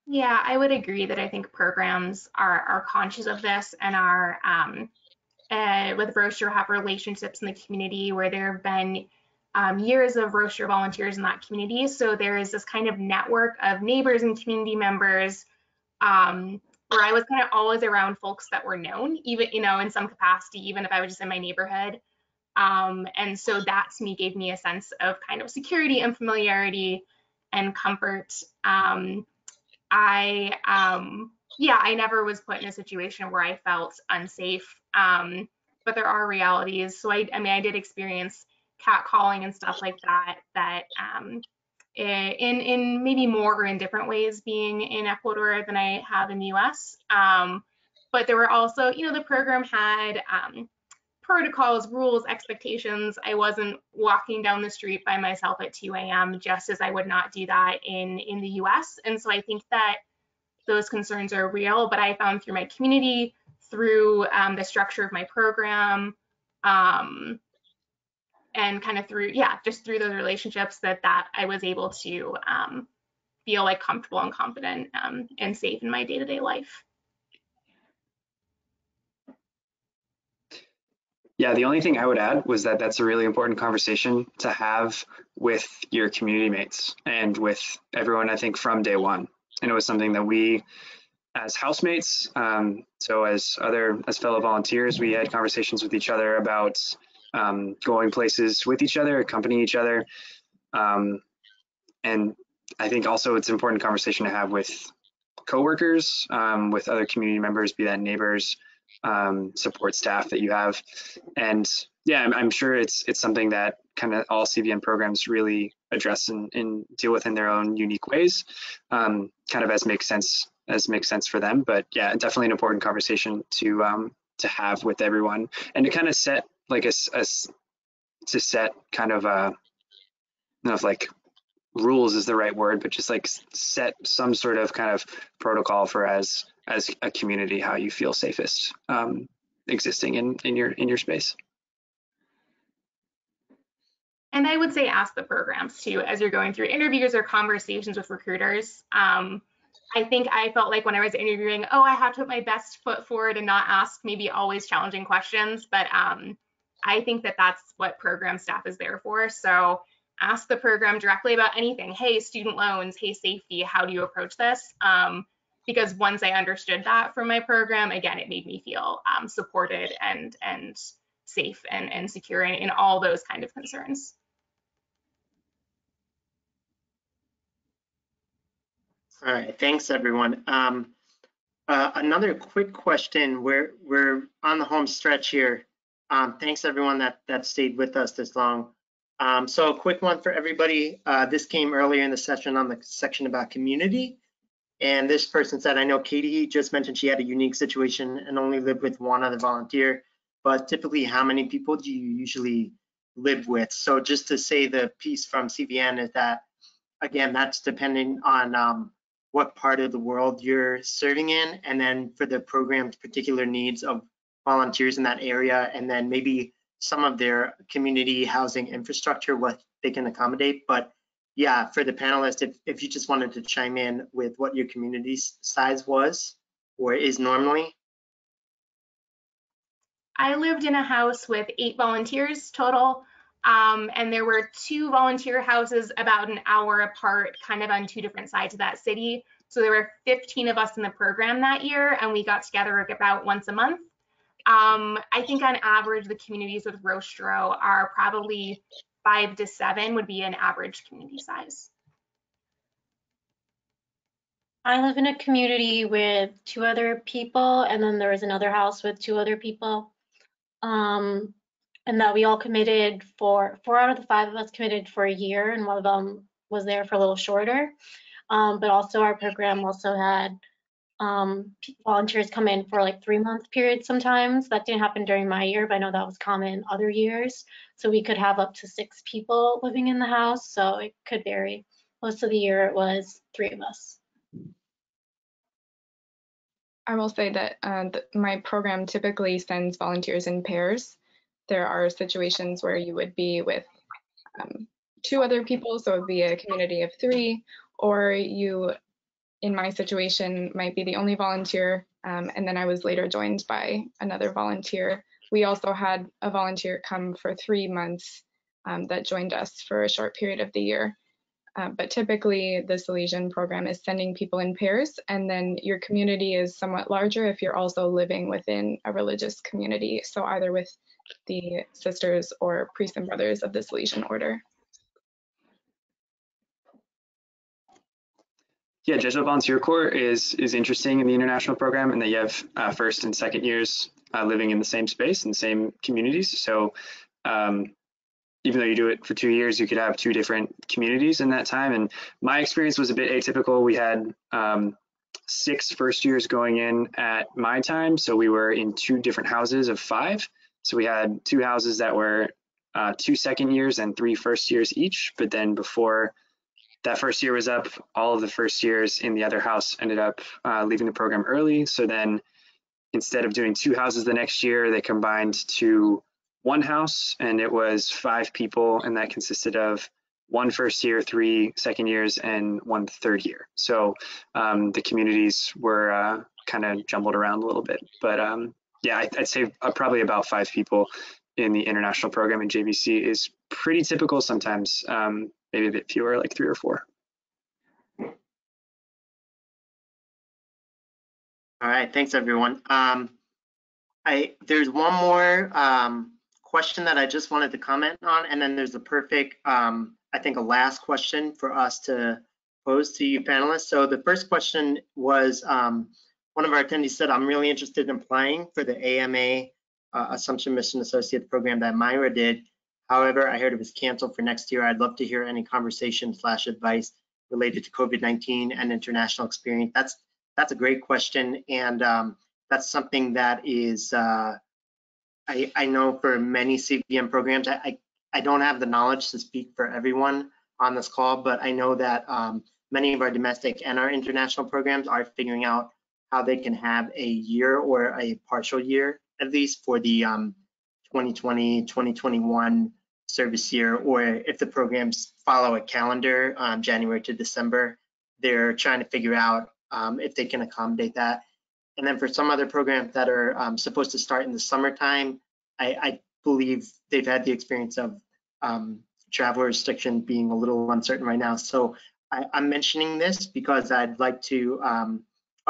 Yeah, I would agree that I think programs are conscious of this and are with Roaster have relationships in the community where there have been years of Roaster volunteers in that community. So there is this kind of network of neighbors and community members where I was kind of always around folks that were known, even, you know, in some capacity, even if I was just in my neighborhood. And so that to me gave me a sense of kind of security and familiarity and comfort. Yeah, I never was put in a situation where I felt unsafe, but there are realities. So I mean, I did experience catcalling and stuff like that, in maybe more or in different ways being in Ecuador than I have in the US. But there were also, you know, the program had protocols, rules, expectations. I wasn't walking down the street by myself at 2 a.m. just as I would not do that in the US. And so I think that those concerns are real, but I found through my community, through the structure of my program, and kind of through, yeah, just through those relationships that I was able to feel like comfortable and confident and safe in my day-to-day life. Yeah, the only thing I would add was that that's a really important conversation to have with your community mates and with everyone, I think, from day one. And it was something that we, as housemates, so as fellow volunteers, we had conversations with each other about going places with each other, accompanying each other. And I think also it's an important conversation to have with coworkers, with other community members, be that neighbors, support staff that you have. And yeah, I'm sure it's something that kind of all CBN programs really address and deal with in their own unique ways, kind of as makes sense for them. But yeah, definitely an important conversation to have with everyone, and to kind of set like kind of like rules is the right word, but just like set some sort of kind of protocol for as a community how you feel safest existing in your space. And I would say ask the programs too, as you're going through interviews or conversations with recruiters. I think I felt like when I was interviewing, oh, I have to put my best foot forward and not ask maybe always challenging questions. But I think that that's what program staff is there for. So ask the program directly about anything. Hey, student loans, hey, safety, how do you approach this? Because once I understood that from my program, again, it made me feel supported and safe and secure in all those kind of concerns. All right, thanks everyone. Another quick question. We're on the home stretch here. Thanks everyone that stayed with us this long. So a quick one for everybody. This came earlier in the session on the section about community. And this person said, I know Katie just mentioned she had a unique situation and only lived with one other volunteer, but typically how many people do you usually live with? So just to say the piece from CBN is that, again, that's depending on what part of the world you're serving in, and then for the program's particular needs of volunteers in that area, and then maybe some of their community housing infrastructure, what they can accommodate. But yeah, for the panelists, if you just wanted to chime in with what your community size was or is normally. I lived in a house with 8 volunteers total. And there were 2 volunteer houses about an hour apart, kind of on 2 different sides of that city. So there were 15 of us in the program that year, and we got together about once a month. I think on average, the communities with Rostro are probably 5 to 7 would be an average community size. I live in a community with 2 other people, and then there was another house with 2 other people. And that we all committed for 4 out of the 5 of us committed for a year, and one of them was there for a little shorter. But also our program also had volunteers come in for like 3-month periods sometimes. That didn't happen during my year, but I know that was common other years. So we could have up to 6 people living in the house, so it could vary. Most of the year it was 3 of us. I will say that my program typically sends volunteers in pairs. There are situations where you would be with 2 other people, so it would be a community of 3, or you, in my situation, might be the only volunteer, and then I was later joined by another volunteer. We also had a volunteer come for 3 months that joined us for a short period of the year. But typically the Salesian program is sending people in pairs, and then your community is somewhat larger if you're also living within a religious community, so either with the sisters or priests and brothers of the Salesian order. Yeah, Jesuit Volunteer Corps is interesting in the international program, and that you have first and second years living in the same space in the same communities. So even though you do it for 2 years, you could have 2 different communities in that time. And my experience was a bit atypical. We had 6 first years going in at my time. So we were in 2 different houses of 5. So we had 2 houses that were 2 second years and 3 first years each. But then before that first year was up, all of the first years in the other house ended up leaving the program early. So then instead of doing 2 houses the next year, they combined to 1 house, and it was 5 people, and that consisted of 1 first year, 3 second years, and 1 third year. So the communities were kind of jumbled around a little bit. But yeah, I'd say probably about 5 people in the international program in JVC is pretty typical. Sometimes maybe a bit fewer, like 3 or 4. All right, thanks everyone. There's one more question that I just wanted to comment on, and then there's a perfect, I think, a last question for us to pose to you panelists. So the first question was, one of our attendees said, I'm really interested in applying for the AMA Assumption Mission Associate program that Myra did. However, I heard it was canceled for next year. I'd love to hear any conversation/advice related to COVID-19 and international experience. That's a great question, and that's something that is, I know for many CBN programs, I don't have the knowledge to speak for everyone on this call, but I know that many of our domestic and our international programs are figuring out how they can have a year or a partial year, at least for the 2020, 2021 service year, or if the programs follow a calendar, January to December, they're trying to figure out if they can accommodate that. And then for some other programs that are supposed to start in the summertime, I believe they've had the experience of travel restriction being a little uncertain right now. So I'm mentioning this because I'd like to,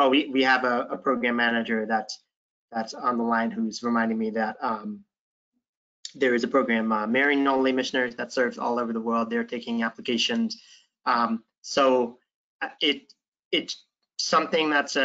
we have a program manager that's on the line who's reminding me that there is a program, Marrying No Lay Missioners, that serves all over the world. They're taking applications. So it's something that's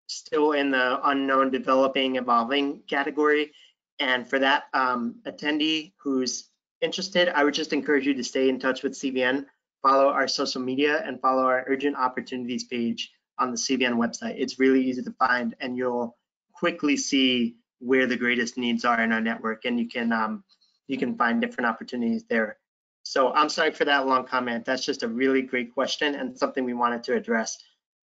still in the unknown, developing, evolving category. And for that attendee who's interested, I would just encourage you to stay in touch with CBN, follow our social media, and follow our urgent opportunities page on the CBN website. It's really easy to find, and you'll quickly see where the greatest needs are in our network, and you can find different opportunities there. So I'm sorry for that long comment. That's just a really great question and something we wanted to address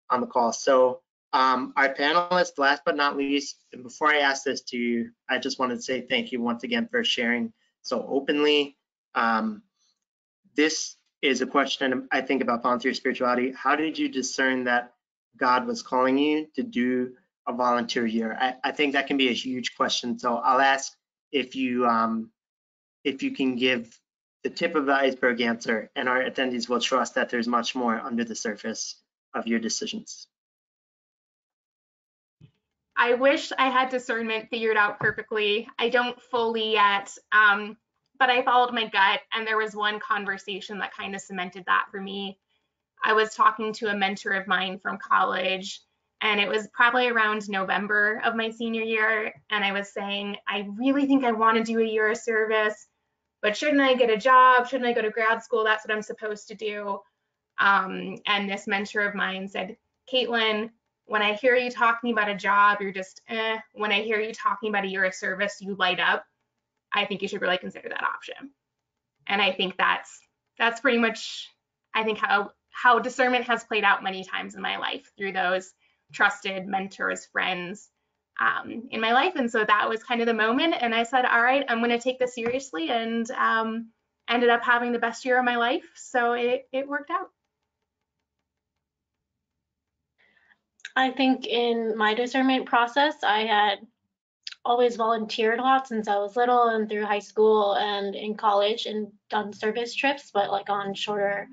on the call. So our panelists, last but not least, and before I ask this to you, I just wanted to say thank you once again for sharing so openly. This is a question I think about volunteer spirituality. How did you discern that God was calling you to do a volunteer year? I think that can be a huge question. So I'll ask if you can give the tip of the iceberg answer, and our attendees will trust that there's much more under the surface of your decisions. I wish I had discernment figured out perfectly. I don't fully yet, but I followed my gut, and there was one conversation that kind of cemented that for me. I was talking to a mentor of mine from college, and it was probably around November of my senior year, and I was saying, I really think I want to do a year of service, but shouldn't I get a job? Shouldn't I go to grad school? That's what I'm supposed to do. And this mentor of mine said, Caitlin, when I hear you talking about a job, you're just, when I hear you talking about a year of service, you light up. I think you should really consider that option. And I think that's pretty much, I think, how discernment has played out many times in my life through those trusted mentors, friends in my life. And so that was kind of the moment. And I said, all right, I'm going to take this seriously, and ended up having the best year of my life. So it worked out. I think in my discernment process, I had always volunteered a lot since I was little and through high school and in college, and done service trips, but like on shorter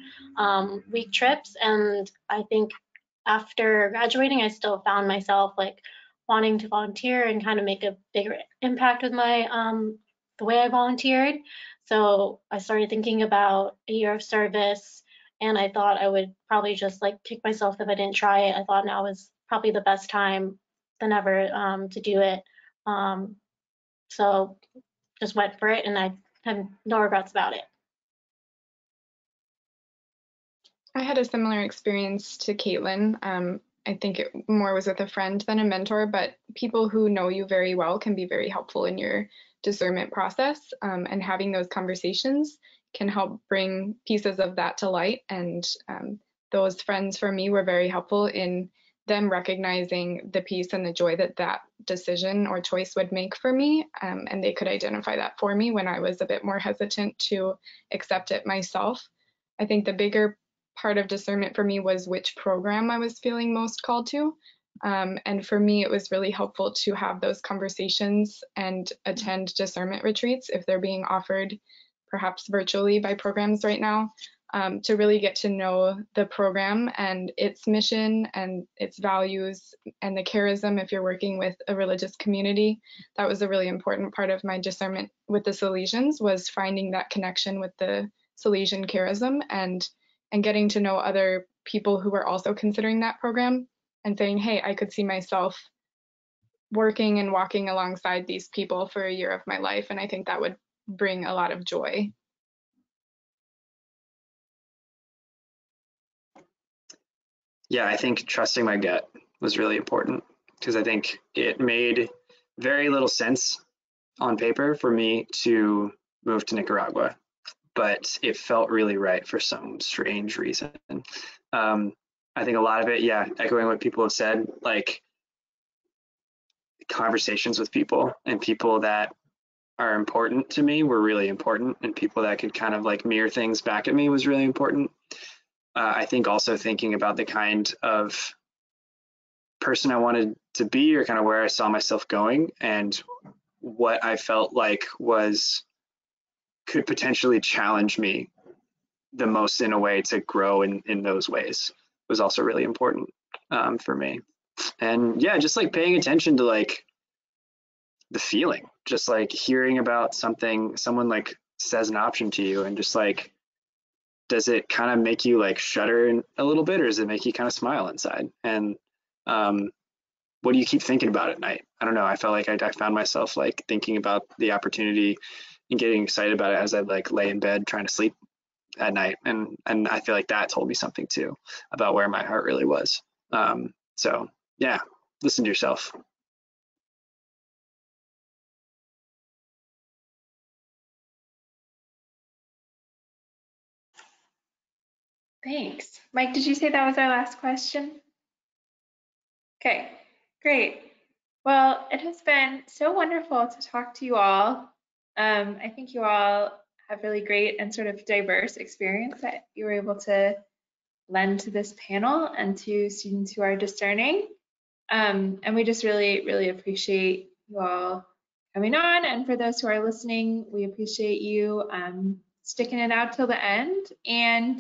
week trips. And I think after graduating, I still found myself like wanting to volunteer and kind of make a bigger impact with my the way I volunteered. So I started thinking about a year of service, and I thought I would probably just like kick myself if I didn't try it. I thought now was probably the best time than ever to do it. So just went for it, and I have no regrets about it. I had a similar experience to Caitlin. I think it more was with a friend than a mentor, but people who know you very well can be very helpful in your discernment process, and having those conversations can help bring pieces of that to light. And those friends for me were very helpful in them recognizing the peace and the joy that that decision or choice would make for me, and they could identify that for me when I was a bit more hesitant to accept it myself. I think the bigger part of discernment for me was which program I was feeling most called to. And for me, it was really helpful to have those conversations and attend discernment retreats if they're being offered perhaps virtually by programs right now, to really get to know the program and its mission and its values and the charism if you're working with a religious community. That was a really important part of my discernment with the Salesians, was finding that connection with the Salesian charism and getting to know other people who were also considering that program and saying, hey, I could see myself working and walking alongside these people for a year of my life. And I think that would bring a lot of joy. Yeah, I think trusting my gut was really important, because I think it made very little sense on paper for me to move to Nicaragua. but it felt really right for some strange reason. I think a lot of it, yeah, echoing what people have said, like conversations with people and people that are important to me were really important, and people that could kind of like mirror things back at me was really important. I think also thinking about the kind of person I wanted to be, or kind of where I saw myself going, and what I felt like could potentially challenge me the most in a way to grow in those ways was also really important for me. And yeah, just like paying attention to like the feeling, just like hearing about something, someone like says an option to you, and just like, does it kind of make you like shudder a little bit, or does it make you kind of smile inside? And what do you keep thinking about at night? I don't know. I felt like I found myself like thinking about the opportunity and getting excited about it as I like lay in bed trying to sleep at night. And I feel like that told me something too about where my heart really was. So yeah, listen to yourself. Thanks. Mike, did you say that was our last question? Okay, great. Well, it has been so wonderful to talk to you all. I think you all have really great and sort of diverse experience that you were able to lend to this panel and to students who are discerning. And we just really, really appreciate you all coming on. And for those who are listening, we appreciate you sticking it out till the end. And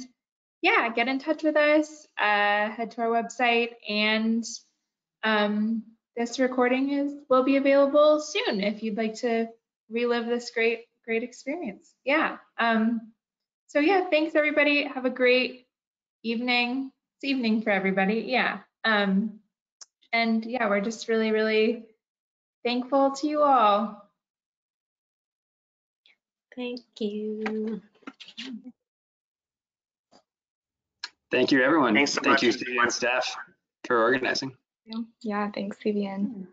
yeah, get in touch with us, head to our website, and this recording will be available soon if you'd like to relive this great experience. Yeah. So yeah, thanks everybody. Have a great evening. It's evening for everybody. Yeah. And yeah, we're just really, really thankful to you all. Thank you. Thank you, everyone. Thanks so Thank much, you, everyone. CBN staff, for organizing. Yeah, thanks, CBN.